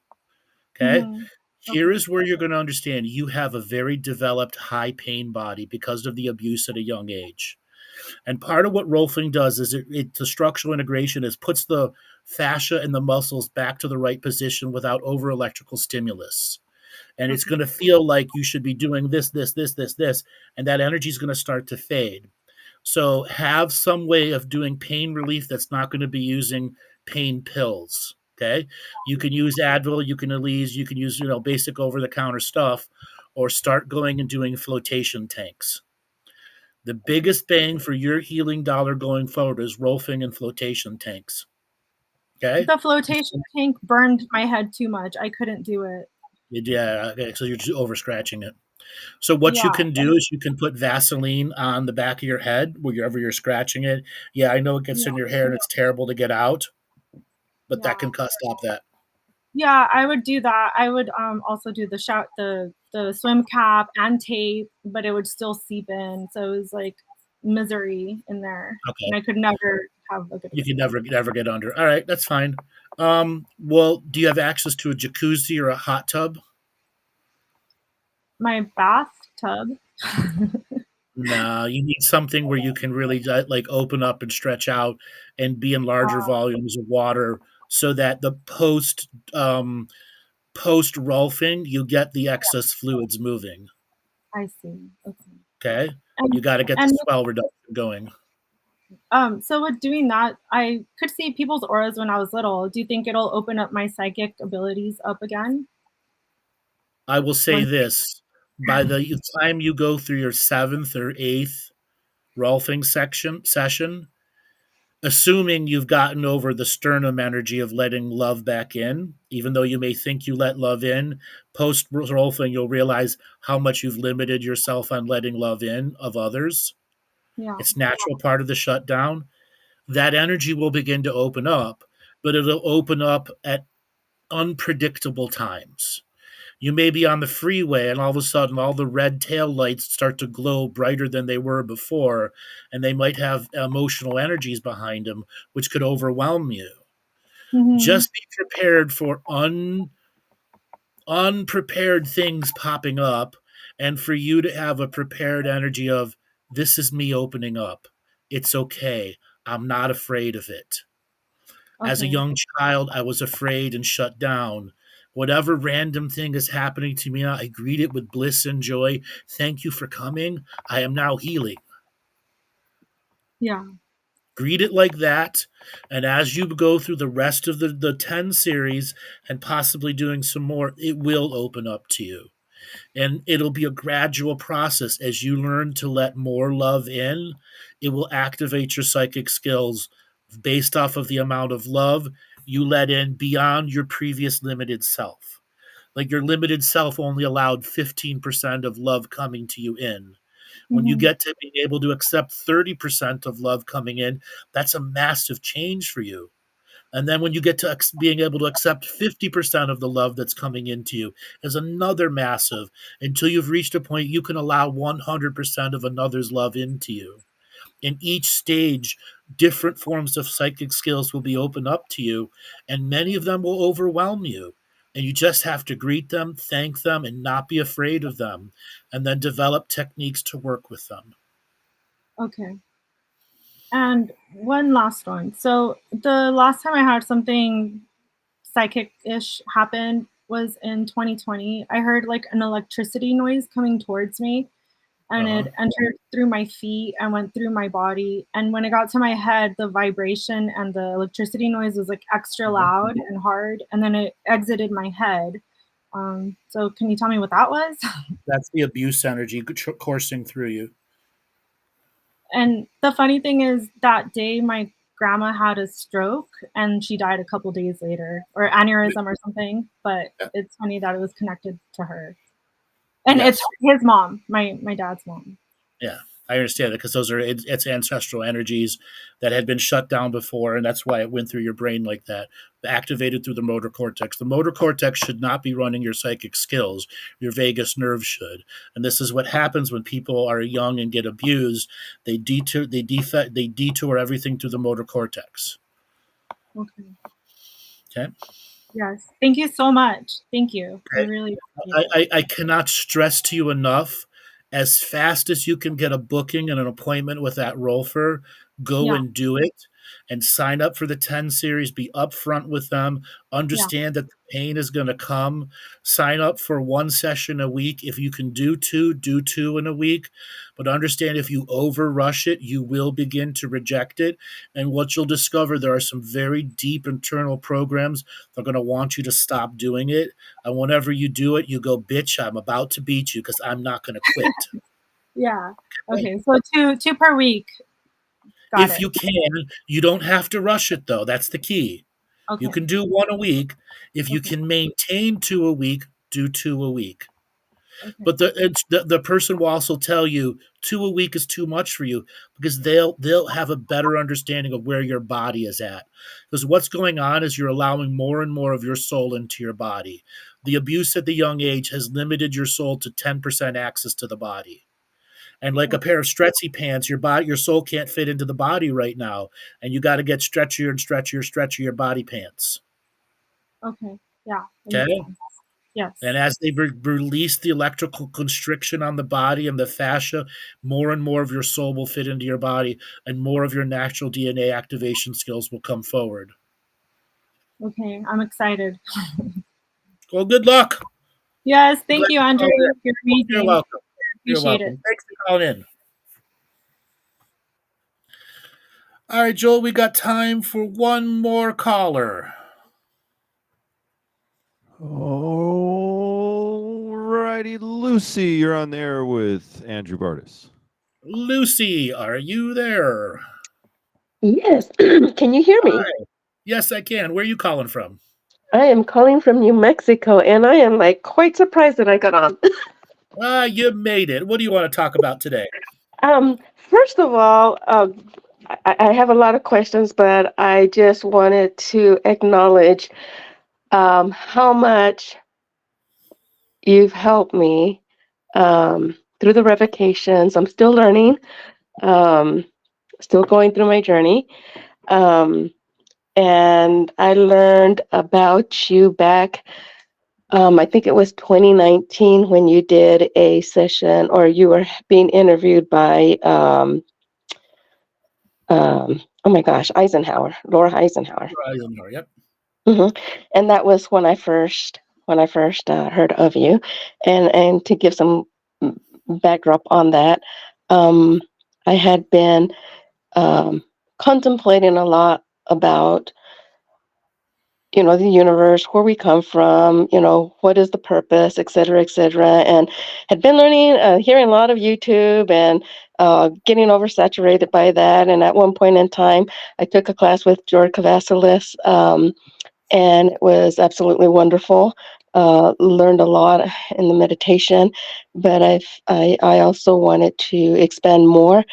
Okay? hmm Here okay, is where you're going to understand you have a very developed high pain body because of the abuse at a young age. And part of what Rolfing does is the structural integration is puts the fascia and the muscles back to the right position without over electrical stimulus. And it's okay, going to feel like you should be doing this, and that energy is going to start to fade. So have some way of doing pain relief that's not going to be using pain pills. Okay. You can use Advil, you can Aleve, you can use, basic over the counter stuff, or start going and doing flotation tanks. The okay. biggest bang for your healing dollar going forward is Rolfing and flotation tanks. Okay. The flotation tank burned my head too much. I couldn't do it. Yeah. Okay. So you're just over scratching it. So what you Yeah, can do is you can put Vaseline on the back of your head wherever you're scratching it. Yeah, I know it gets yeah, in your hair and it's terrible to get out, but that yeah. can stop that. Yeah, I would do that. I would also do the swim cap and tape, but it would still seep in. So it was like misery in there. Okay. And I could never have a good You can experience. never get under. All right, that's fine. Well, do you have access to a jacuzzi or a hot tub? My bathtub. No, you need something where you can really like open up and stretch out and be in larger volumes of water so that the post rolfing you get the excess fluids moving. I see. Okay. Okay, And you got to get the and swell reduction going. so with doing that, I could see people's auras when I was little. Do you think it'll open up my psychic abilities up again? I will say Once this: by the time you go through your 7th or 8th rolfing session, assuming you've gotten over the sternum energy of letting love back in, even though you may think you let love in, post rolfing you'll realize how much you've limited yourself on letting love in of others. yeah. It's natural part of the shutdown. That energy will begin to open up, but it'll open up at unpredictable times. You may be on the freeway and all of a sudden all the red tail lights start to glow brighter than they were before, and they might have emotional energies behind them, which could overwhelm you. Hmm. Just be prepared for unprepared things popping up, and for you to have a prepared energy of, this is me opening up. It's okay. I'm not afraid of it. As a Okay. young child, I was afraid and shut down. Whatever random thing is happening to me now, I greet it with bliss and joy. Thank you for coming. I am now healing. Yeah. Greet it like that. And as you go through the rest of the 10 series and possibly doing some more, it will open up to you. And it'll be a gradual process. As you learn to let more love in, it will activate your psychic skills based off of the amount of love you let in beyond your previous limited self. Like your limited self only allowed 15% of love coming to you in. When you Hmm. get to being able to accept 30% of love coming in, that's a massive change for you. And then when you get to being able to accept 50% of the love that's coming into you is another massive, until you've reached a point you can allow 100% of another's love into you. In each stage, different forms of psychic skills will be opened up to you, and many of them will overwhelm you. And you just have to greet them, thank them, and not be afraid of them, and then develop techniques to work with them. Okay. And one last one. So the last time I had something psychic-ish happen was in 2020. I heard like an electricity noise coming towards me, and it entered through my feet and went through my body. And when it got to my head, the vibration and the electricity noise was like extra loud and hard, and then it exited my head. So can you tell me what that was? That's the abuse energy coursing through you. And the funny thing is, that day my grandma had a stroke and she died a couple days later, or aneurysm or something. But it's funny that it was connected to her. And Yes. it's his mom, my dad's mom. Yeah, I understand that, because it's ancestral energies that had been shut down before, and that's why it went through your brain like that, activated through the motor cortex. The motor cortex should not be running your psychic skills. Your vagus nerve should. And this is what happens when people are young and get abused. They detour everything through the motor cortex. Okay. Okay. Yes. Thank you so much. Thank you. Okay. I really appreciate it. I cannot stress to you enough, as fast as you can get a booking and an appointment with that Rolfer, go and do it, and sign up for the 10 series. Be upfront with them. Understand that the pain is going to come. Sign up for 1 session a week. If you can do 2, do 2 in a week. But understand, if you overrush it, you will begin to reject it. And what you'll discover, there are some very deep internal programs that are going to want you to stop doing it. And whenever you do it, you go, bitch, I'm about to beat you because I'm not going to quit. Yeah. Okay. So two per week. If you can, you don't have to rush it, though. That's the key. Okay. You can do 1 a week. If you can maintain 2 a week, do 2 a week. Okay. But the person will also tell you 2 a week is too much for you, because they'll have a better understanding of where your body is at. Because what's going on is you're allowing more and more of your soul into your body. The abuse at the young age has limited your soul to 10% access to the body. And like a pair of stretchy pants, your soul can't fit into the body right now, and you got to get stretchier and stretchier body pants. Okay. Yeah. Okay. Yes. And as they release the electrical constriction on the body and the fascia, more and more of your soul will fit into your body, and more of your natural DNA activation skills will come forward. Okay. I'm excited. Well, good luck. Yes. Thank you, Andrew. You're amazing. You're welcome. You're Appreciate welcome. it. Thanks for calling in. All right, Joel, we got time for one more caller. All righty, Lucy, you're on there with Andrew Bartzis. Lucy, are you there? Yes. Can you hear me? Hi. Yes, I can. Where are you calling from? I am calling from New Mexico, and I am quite surprised that I got on. You made it. What do you want to talk about today? First of all, I have a lot of questions, but I just wanted to acknowledge how much you've helped me through the revocations. I'm still learning, still going through my journey. And I learned about you back, I think it was 2019, when you did a session, or you were being interviewed by, oh my gosh, Laura Eisenhower. Yep. And that was when I first heard of you. And to give some backdrop on that, I had been contemplating a lot about, the universe, where we come from, what is the purpose, et cetera, and had been learning, hearing a lot of YouTube, and getting oversaturated by that. And at one point in time, I took a class with George Kavasilis, and it was absolutely wonderful. Learned a lot in the meditation, but I also wanted to expand more.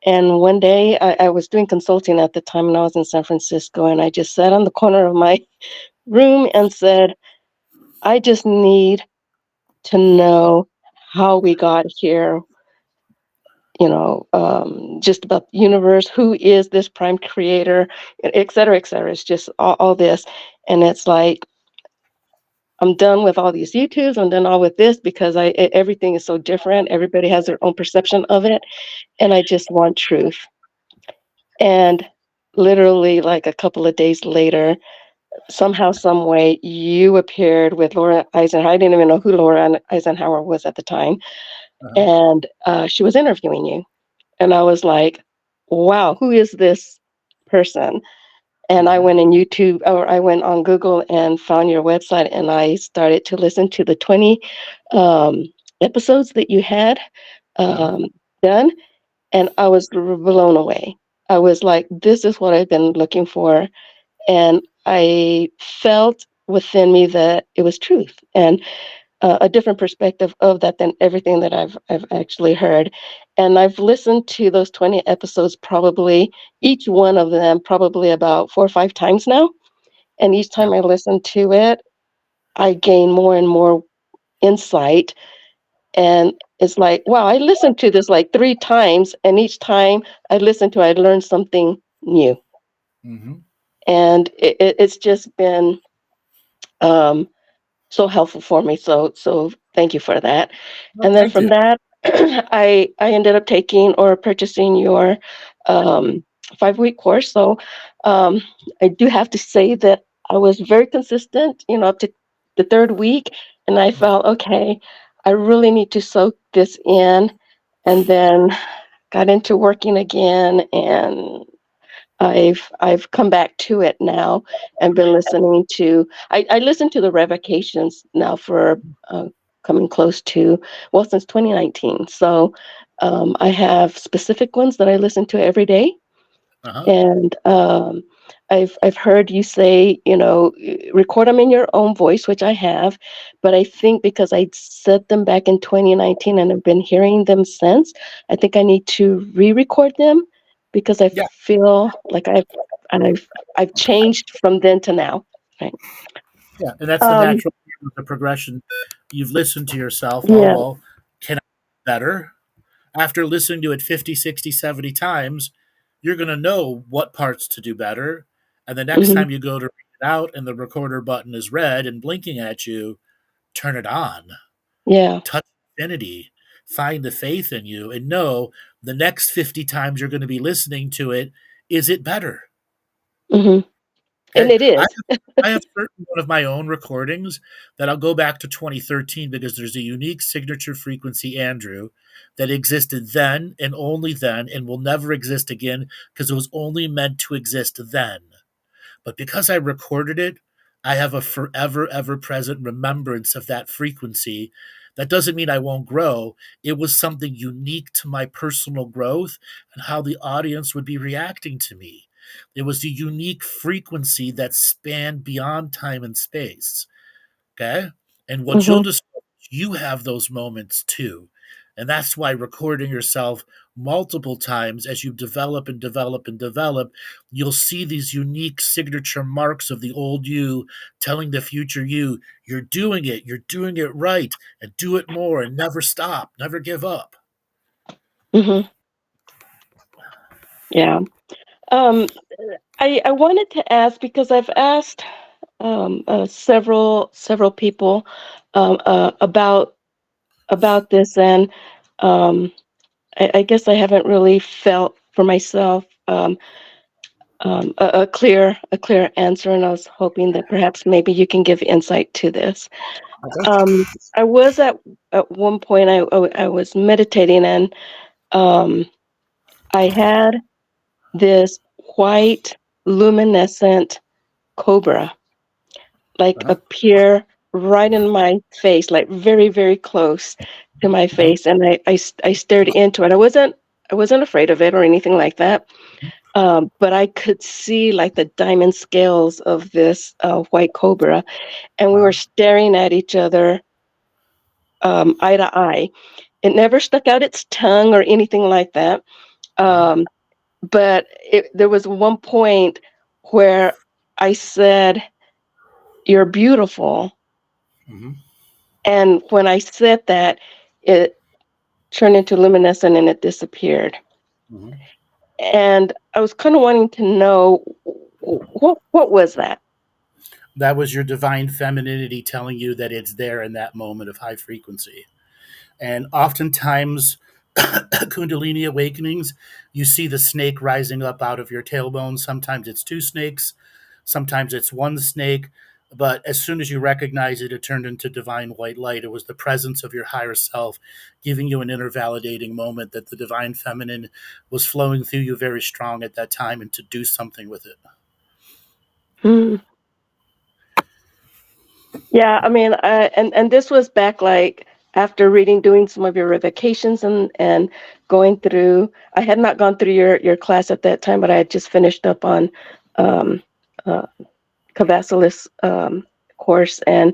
And one day I was doing consulting at the time, and I was in San Francisco, and I just sat on the corner of my room and said, I just need to know how we got here, just about the universe, who is this prime creator, et cetera, et cetera. It's just all this. And it's like, I'm done with all these YouTubes. I'm done all with this because everything is so different. Everybody has their own perception of it. And I just want truth. And literally like a couple of days later, somehow, some way, you appeared with Laura Eisenhower. I didn't even know who Laura Eisenhower was at the time. And she was interviewing you. And I was like, wow, who is this person? And I went in YouTube, or I went on Google and found your website, and I started to listen to the 20 episodes that you had done. And I was blown away. I was like, this is what I've been looking for. And I felt within me that it was truth and a different perspective of that than everything that I've actually heard. And I've listened to those 20 episodes, probably each one of them probably about 4 or 5 times now. And each time I listen to it, I gain more and more insight. And it's like, wow, I listened to this like 3 times, and each time I listened to it, I learned something new. And it's just been so helpful for me. So thank you for that. And then from that, I ended up taking or purchasing your 5-week course. So I do have to say that I was very consistent, up to the 3rd week, and I felt, okay, I really need to soak this in, and then got into working again, and I've come back to it now and been listening to. I listen to the revocations now for coming close to, well, since 2019. So I have specific ones that I listen to every day, and I've heard you say, record them in your own voice, which I have, but I think because I said them back in 2019 and I've been hearing them since, I think I need to re-record them because I feel like I've changed from then to now. Right. Yeah, and that's the natural the progression. You've listened to yourself. Oh, Yeah. well, can I do better? After listening to it 50, 60, 70 times, you're going to know what parts to do better. And the next time you go to read it out and the recorder button is red and blinking at you, turn it on. Yeah. Touch infinity. Find the faith in you and know the next 50 times you're going to be listening to it, is it better? And Okay. it is. I have certain one of my own recordings that I'll go back to 2013 because there's a unique signature frequency, Andrew, that existed then and only then and will never exist again because it was only meant to exist then. But because I recorded it, I have a forever, ever present remembrance of that frequency. That doesn't mean I won't grow. It was something unique to my personal growth and how the audience would be reacting to me. It was a unique frequency that spanned beyond time and space. Okay. And what you'll discover, you have those moments too. And that's why recording yourself multiple times as you develop and develop and develop, you'll see these unique signature marks of the old you telling the future you, you're doing it right, and do it more and never stop, never give up. Yeah. I wanted to ask because I've asked several people about this, and I guess I haven't really felt for myself a clear answer, and I was hoping that perhaps maybe you can give insight to this. I was at one point I was meditating, and I had this white luminescent cobra appear right in my face, like very, very close to my face. And I stared into it. I wasn't afraid of it or anything like that. But I could see like the diamond scales of this white cobra, and we were staring at each other eye to eye. It never stuck out its tongue or anything like that. But there was one point where I said, "You're beautiful." And when I said that, turned into luminescent and it disappeared. Mhm. And I was kind of wanting to know what was that? That was your divine femininity telling you that it's there in that moment of high frequency. And oftentimes, Kundalini awakenings, you see the snake rising up out of your tailbone. Sometimes it's two snakes, sometimes it's one snake. But as soon as you recognize it, it turned into divine white light. It was the presence of your higher self giving you an inner validating moment that the divine feminine was flowing through you very strong at that time and to do something with it. Hmm. Yeah, I mean, and this was back like after doing some of your revocations and going through. I had not gone through your class at that time, but I had just finished up on um, uh, Cavasilis course and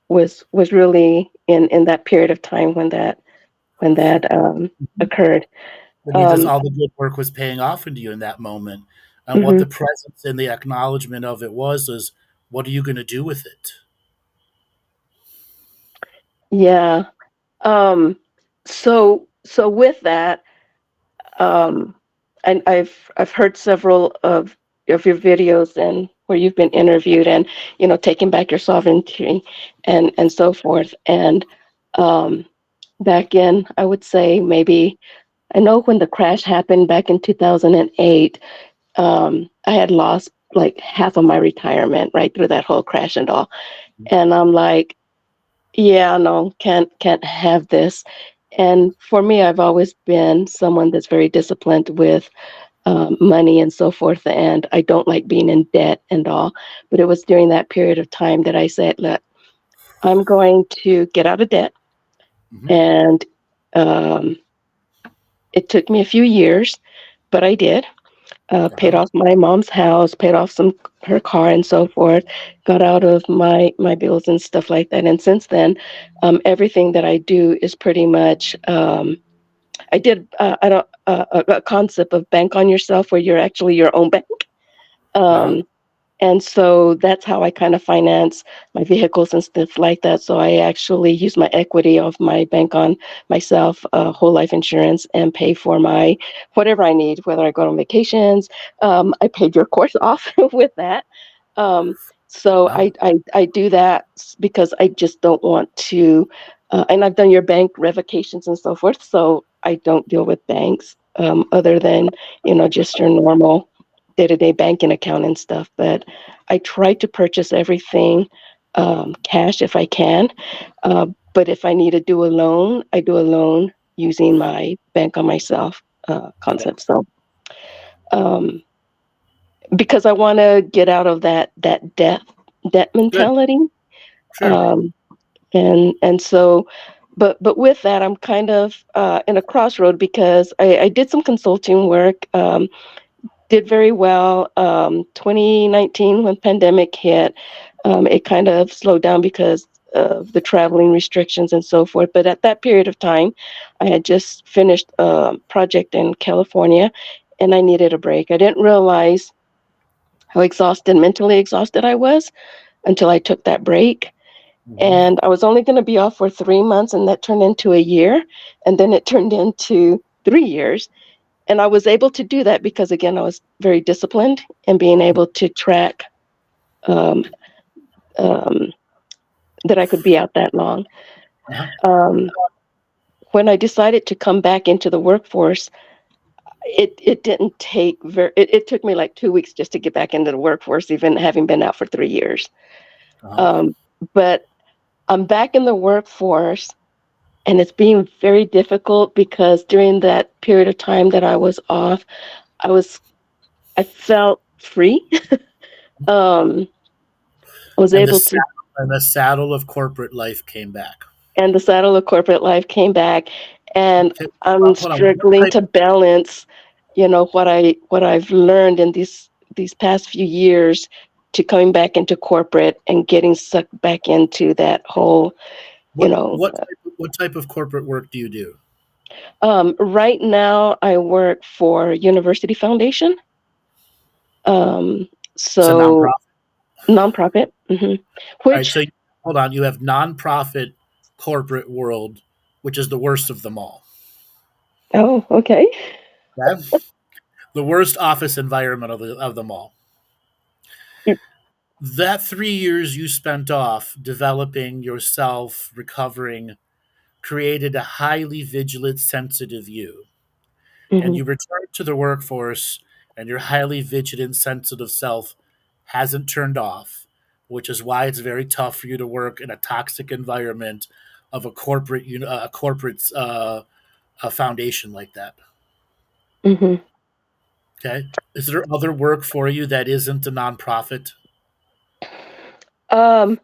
was really in that period of time when that occurred. That means Um, all the good work was paying off into you in that moment. And what mhm. the presence and the acknowledgement of it was is, what are you going to do with it? Yeah. So with that, and I've heard several of your videos and where you've been interviewed and taking back your sovereignty and so forth. And um, back in, I would say maybe I know when the crash happened back in 2008, I had lost like half of my retirement right through that whole crash and all. And I'm like, yeah, no, can't have this. And for me, I've always been someone that's very disciplined with money and so forth, and I don't like being in debt and all. But it was during that period of time that I said, look, I'm going to get out of debt. Mm-hmm. And um, it took me a few years, but I did. Paid off my mom's house, paid off her car and so forth, got out of my bills and stuff like that. And since then, everything that I do is pretty much I did I don't a concept of bank on yourself where you're actually your own bank. Um, and so that's how I kind of finance my vehicles and stuff like that. So I actually use my equity of my bank on myself, whole life insurance, and pay for my whatever I need, whether I go on vacations. I paid your course off with that. Um, so Wow. I do that because I just don't want to, and I've done your bank revocations and so forth. So I don't deal with banks other than, just your normal day-to-day banking account and stuff. But I try to purchase everything cash if I can. But if I need to do a loan, I do a loan using my bank on myself concept. So um, because I want to get out of that debt Good. mentality. Sure. Um, and so but with that, I'm kind of in a crossroad because I did some consulting work, did very well. 2019, when pandemic hit, it kind of slowed down because of the traveling restrictions and so forth. But at that period of time, I had just finished a project in California, and I needed a break. I didn't realize how mentally exhausted I was until I took that break. Mm-hmm. And I was only going to be off for 3 months, and that turned into a year. And then it turned into 3 years. And I was able to do that because, again, I was very disciplined and being able to track um, um, that I could be out that long. Uh-huh. When I decided to come back into the workforce, it didn't take it took me like 2 weeks just to get back into the workforce, even having been out for 3 years. Uh-huh. But I'm back in the workforce, and it's been very difficult because during that period of time that I was off, I felt free. I was And able to, the saddle of corporate life came back. and the saddle of corporate life came back, and Okay. I'm Hold on. struggling to balance, what I've learned in these past few years to coming back into corporate and getting sucked back into that whole, What what type of corporate work do you do? right now I work for University Foundation. It's a So nonprofit. nonprofit, All right. which So hold on. You have nonprofit corporate world which is the worst of them all. Oh, okay. Okay? The worst office environment of them all. That 3 years you spent off developing yourself, recovering, created a highly vigilant, sensitive you. And Hmm. you return to the workforce, and your highly vigilant, sensitive self hasn't turned off, which is why it's very tough for you to work in a toxic environment of a corporate a foundation like that. Hmm. Okay, is there other work for you that isn't a nonprofit? Um,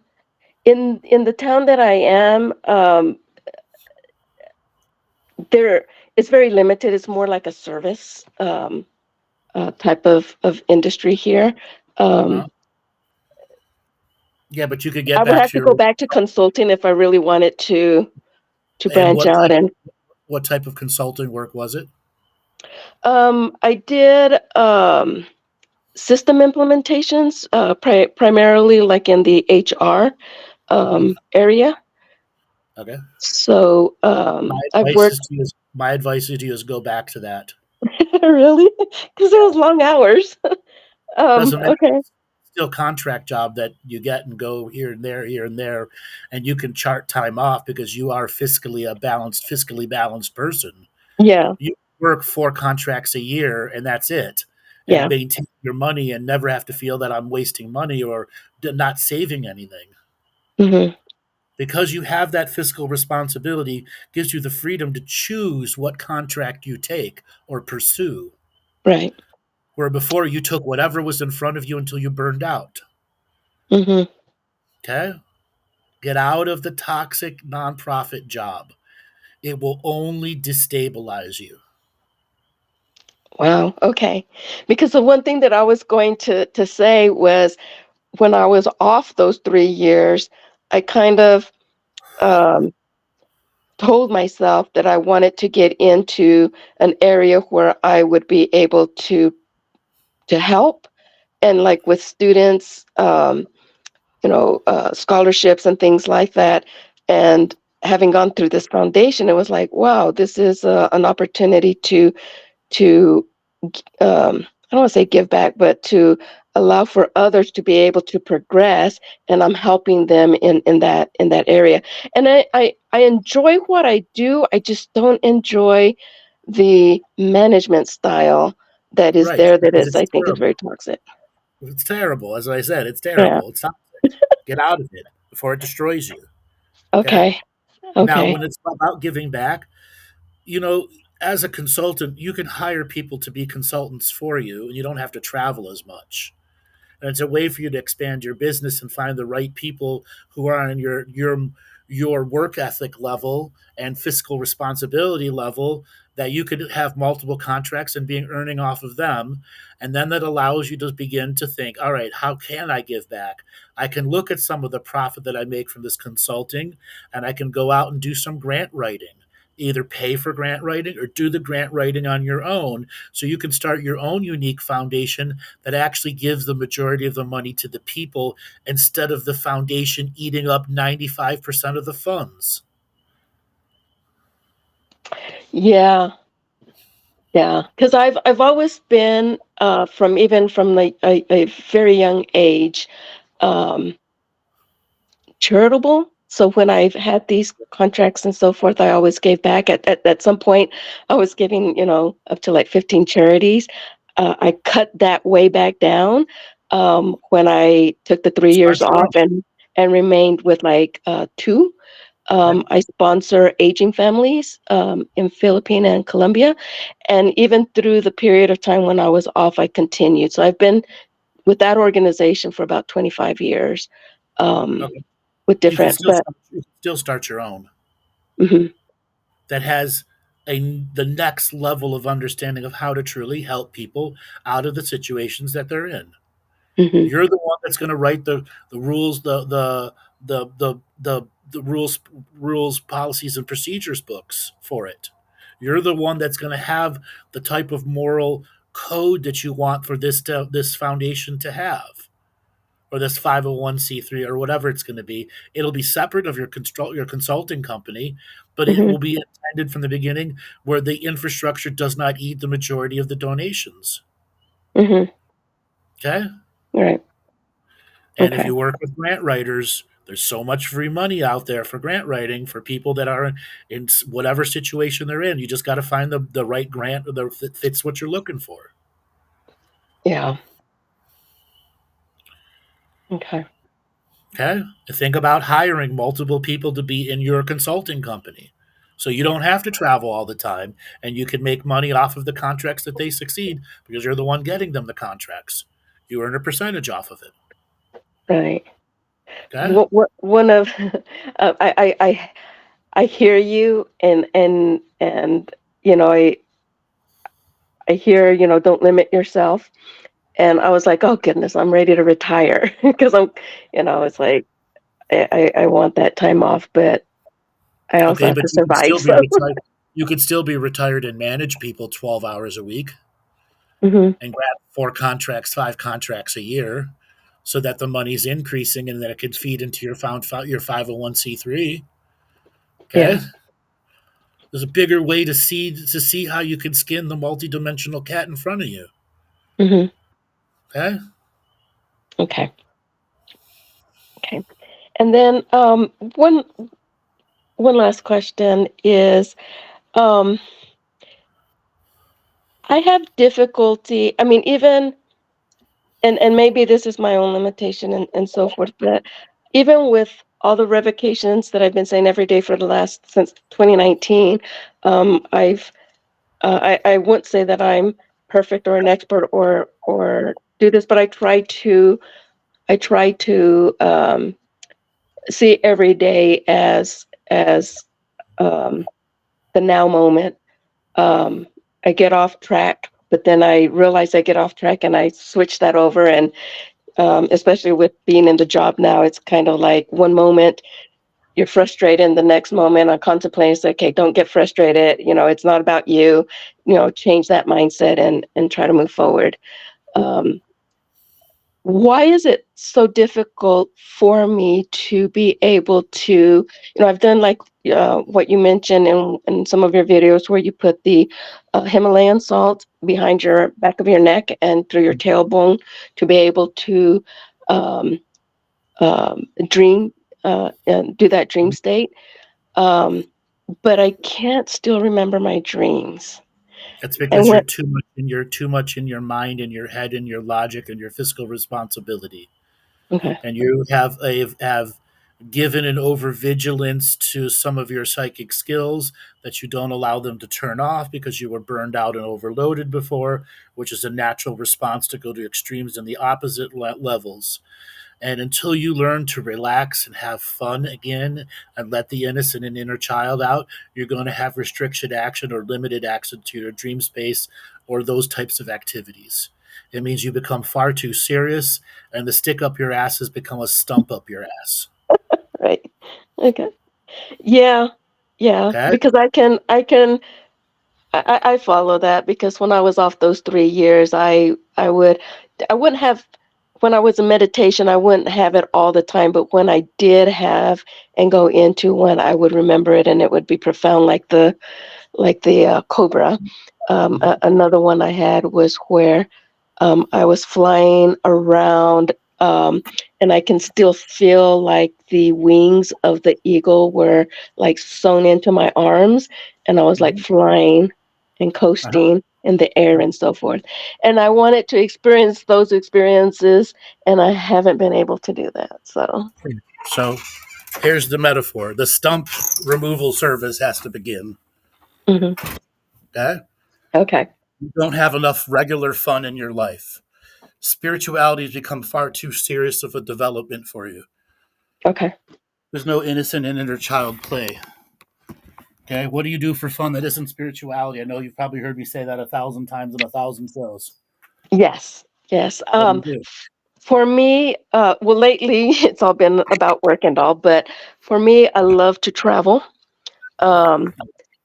in the town that I am, there it's very limited. It's more like a service type of industry here. Uh-huh. Um, Yeah, but you could I get would back have to to go your back to consulting if I really wanted to and branch out. And what type of consulting work was it? I did system implementations, primarily like in the HR area. Okay. So I've worked My advice is to you is go back to that. really because it was long hours. Doesn't matter. Okay. Still contract job that you get and go here and there, and you can chart time off because you are fiscally balanced person. Yeah. You work 4 contracts a year and that's it, and Yeah. maintain your money and never have to feel that I'm wasting money or not saving anything. Hmm. Because you have that fiscal responsibility gives you the freedom to choose what contract you take or pursue. Right. Where before you took whatever was in front of you until you burned out. Hmm. Okay? Get out of the toxic nonprofit job. It will only destabilize you. Wow. Okay. Because the one thing that I was going to say was when I was off those 3 years, I kind of um, told myself that I wanted to get into an area where I would be able to help, and like with students, scholarships and things like that. And having gone through this foundation, it was like, wow, this is an opportunity to I don't want to say give back, but to allow for others to be able to progress, and I'm helping them in that area. And I enjoy what I do. I just don't enjoy the management style that is Right. there. That Because is, it's I think, is very terrible. toxic. It's terrible. As I said, it's Yeah. terrible. It's toxic. Get out of it before it destroys you. Okay? Okay. Now, Okay. when it's about giving back, you know, as a consultant, you can hire people to be consultants for you, and you don't have to travel as much. And it's a way for you to expand your business and find the right people who are on your work ethic level and fiscal responsibility level, that you could have multiple contracts and being earning off of them. And then that allows you to begin to think, all right, how can I give back? I can look at some of the profit that I make from this consulting, and I can go out and do some grant writing, either pay for grant writing or do the grant writing on your own, so you can start your own unique foundation that actually gives the majority of the money to the people instead of the foundation eating up 95% of the funds. Yeah. Yeah. Because I've always been from like a very young age. Um, Charitable. So when I've had these contracts and so forth, I always gave back. At some point, I was giving, up to like 15 charities. I cut that way back down when I took the 3 years Start your off own. and remained with like two. Okay? I sponsor aging families in Philippines and Colombia. And even through the period of time when I was off, I continued. So I've been with that organization for about 25 years. Um, Okay. with different, but You can still start your own mhm, that has the next level of understanding of how to truly help people out of the situations that they're in. mhm, You're the one that's going to write the rules, the rules, policies, and procedures books for it. You're the one that's going to have the type of moral code that you want for this foundation to have. or this 501c3 or whatever it's going to be. It'll be separate of your consulting company, but it will be intended from the beginning where the infrastructure does not eat the majority of the donations. Mm-hmm. Okay? Right. And if Okay. you work with grant writers, there's so much free money out there for grant writing for people that are in whatever situation they're in. You just got to find the right grant that fits what you're looking for. Yeah. Okay. Okay? Think about hiring multiple people to be in your consulting company. So you don't have to travel all the time, and you can make money off of the contracts that they succeed because you're the one getting them the contracts. You earn a percentage off of it. Right. Okay? One of I hear you, and I hear, don't limit yourself. And I was like, oh goodness, I'm ready to retire because it's like I want that time off, but I also Okay, have but to survive. So you could still be retired and manage people 12 hours a week Mhm. and grab 5 contracts a year so that the money's increasing and then it could feed into your 501c3. Okay? Yeah. There's a bigger way to see how you can skin the multidimensional cat in front of you. Mhm. Okay? Okay. Okay. And then one last question is, um, I have difficulty. I mean, even and maybe this is my own limitation and so forth, but even with all the revocations that I've been saying every day for the last since 2019, I wouldn't say that I'm perfect or an expert or do this, but I try to see every day as the now moment. Um, I get off track, but then I realize I get off track and I switch that over. And especially with being in the job now, it's kind of like one moment you're frustrated, and the next moment I'm contemplating, say, okay, don't get frustrated. It's not about you. Change that mindset and try to move forward. Um, why is it so difficult for me to be able to, I've done like what you mentioned in some of your videos where you put the Himalayan salt behind your back of your neck and through your tailbone to be able to um, dream and do that dream state. But I can't still remember my dreams. That's And because you're too much in your mind and your head and your logic and your fiscal responsibility. okay. And you have given an overvigilance to some of your psychic skills that you don't allow them to turn off because you were burned out and overloaded before, which is a natural response to go to extremes in the opposite levels. And until you learn to relax and have fun again and let the innocent and inner child out, you're going to have restriction action or limited access to your dream space or those types of activities. It means you become far too serious, and the stick up your ass has become a stump up your ass. Right. Okay. Yeah. Yeah. Okay? Because I follow that because when I was off those 3 years, I wouldn't have, when I was in meditation, I wouldn't have it all the time. But when I did have and go into one, I would remember it and it would be profound, like the cobra. Another one I had was where I was flying around, and I can still feel like the wings of the eagle were like sewn into my arms, and I was like flying and Uh-huh. coasting in the air and so forth. And I wanted to experience those experiences, and I haven't been able to do that. So, So here's the metaphor: the stump removal service has to begin. mhm. Okay? Okay, You don't have enough regular fun in your life. Spirituality has become far too serious of a development for you. okay. There's no innocent and inner child play. Okay, what do you do for fun that isn't spirituality? I know you've probably heard me say that 1,000 times in 1,000 shows. Yes, yes. What do you do? For me, well, lately it's all been about work and all, but for me, I love to travel. Um,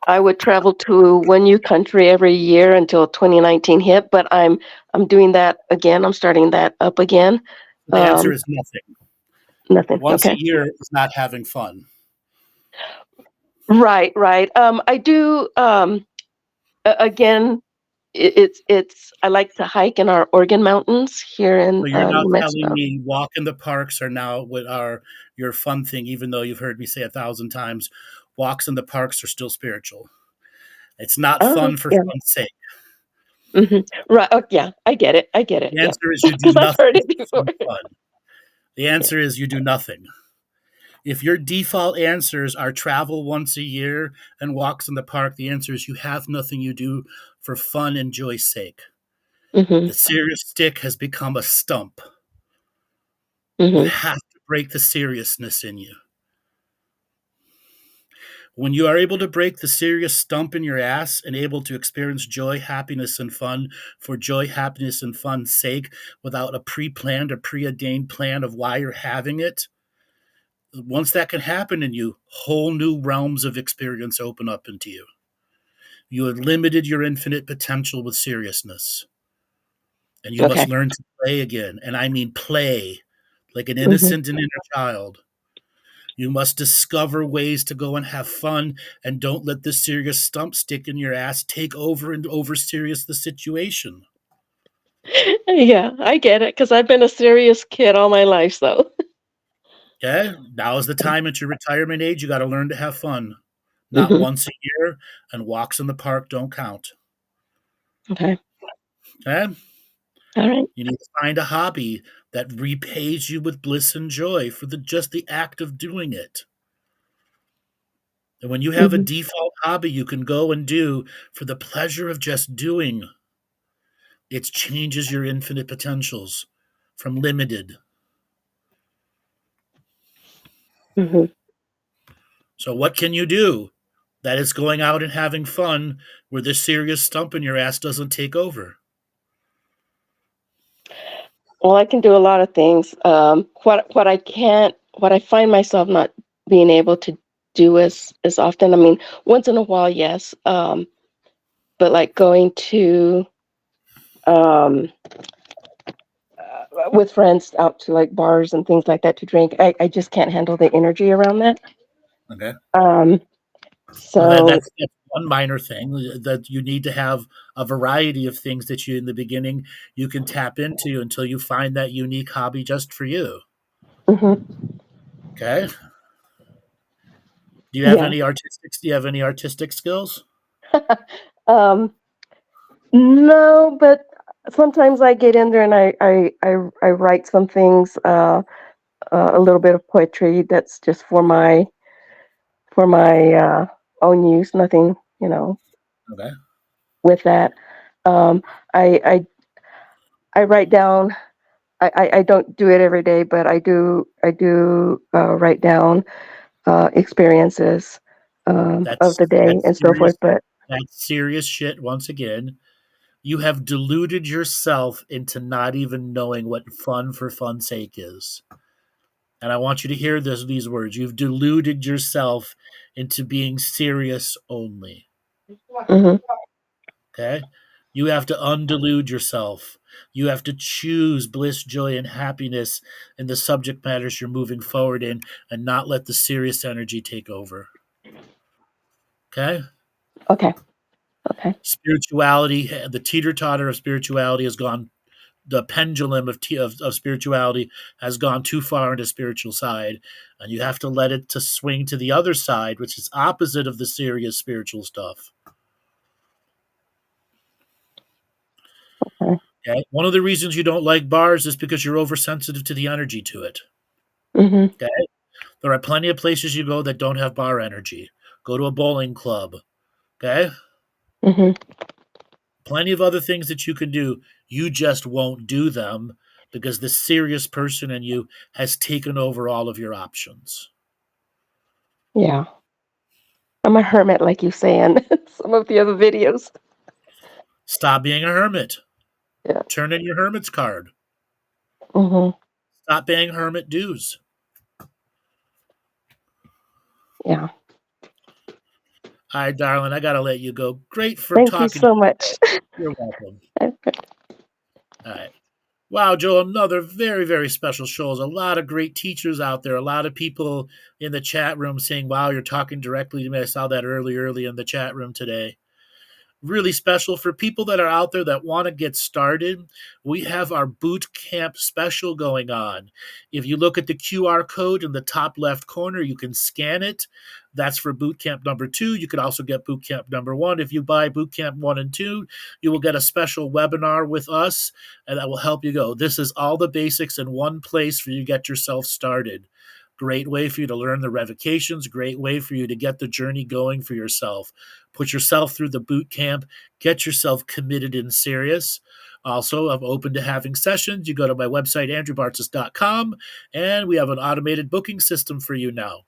I would travel to one new country every year until 2019 hit, but I'm doing that again. I'm starting that up again. The answer is nothing. Nothing. Once Okay. a year is not having fun. Right. I do. Again, it's. I like to hike in our Oregon mountains here in So you're now New telling Mexico. me walk in the parks are now what are your fun thing, even though you've heard me say 1,000 times, walks in the parks are still spiritual. It's not Oh, fun for yeah. fun's sake. Right. Oh, yeah. I get it. The Yeah. answer is you do Because I've nothing heard it for before. some fun. The answer is you do nothing. If your default answers are travel once a year and walks in the park, the answer is you have nothing you do for fun and joy's sake. The serious stick has become a stump. You have to break the seriousness in you. When you are able to break the serious stump in your ass and able to experience joy, happiness, and fun for joy, happiness, and fun's sake without a pre-planned or preordained plan of why you're having it, once that can happen in you, whole new realms of experience open up into you. You have limited your infinite potential with seriousness. And you Okay. must learn to play again. And I mean play, like an innocent and inner child. You must discover ways to go and have fun and don't let the serious stump stick in your ass take over and over serious the situation. Yeah, I get it because I've been a serious kid all my life. So Okay? Now is the time at your retirement age. You got to learn to have fun. Not once a year, and walks in the park don't count. Okay. Okay? All right. You need to find a hobby that repays you with bliss and joy for just the act of doing it. And when you have a default hobby you can go and do for the pleasure of just doing, it changes your infinite potentials from limited. So what can you do? That is going out and having fun where the serious stump in your ass doesn't take over. Well, I can do a lot of things. What I can't, what I find myself not being able to do as often. I mean, once in a while, yes. But like going to with friends out to like bars and things like that to drink, I just can't handle the energy around that. Okay. Well, That's one minor thing that you need to have a variety of things that you in the beginning you can tap into until you find that unique hobby just for you. Okay. Do you have any artistic skills? No, but sometimes I get in there and I write some things, a little bit of poetry that's just for my own use. Nothing, Okay. with that. I write down. I don't do it every day, but I do write down experiences of the day and so forth. But That's serious shit once again. You have deluded yourself into not even knowing what fun for fun's sake is. And I want you to hear these words. You've deluded yourself into being serious only. Okay? You have to undelude yourself. You have to choose bliss, joy, and happiness in the subject matters you're moving forward in and not let the serious energy take over. Okay? Okay. Spirituality, the teeter-totter of spirituality has gone, the pendulum of spirituality has gone too far into spiritual side, and you have to let it to swing to the other side, which is opposite of the serious spiritual stuff. Okay? One of the reasons you don't like bars is because you're oversensitive to the energy to it. Okay? There are plenty of places you go that don't have bar energy. Go to a bowling club. Okay? Plenty of other things that you can do. You just won't do them because the serious person in you has taken over all of your options. Yeah. I'm a hermit, like you say in some of the other videos. Stop being a hermit. Yeah. Turn in your hermit's card. Stop paying hermit dues. Yeah. All right, darling, I got to let you go. Great for Thank you talking. so much. You're welcome. All right. Wow, Joe, another very, very special show. There's a lot of great teachers out there. A lot of people in the chat room saying, wow, you're talking directly to me. I saw that early in the chat room today. Really special for people that are out there that want to get started. We have our boot camp special going on. If you look at the QR code in the top left corner, you can scan it. That's for boot camp number 2. You could also get boot camp number 1. If you buy boot camp 1 and 2, you will get a special webinar with us, and that will help you go. This is all the basics in one place for you to get yourself started. Great way for you to learn the revocations, great way for you to get the journey going for yourself. Put yourself through the boot camp, get yourself committed and serious. Also, I'm open to having sessions. You go to my website, andrewbartzis.com, and we have an automated booking system for you now.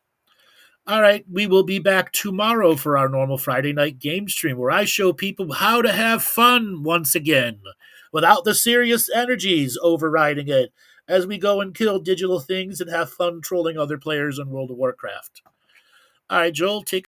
All right, we will be back tomorrow for our normal Friday night game stream where I show people how to have fun once again without the serious energies overriding it as we go and kill digital things and have fun trolling other players in World of Warcraft. All right, Joel, take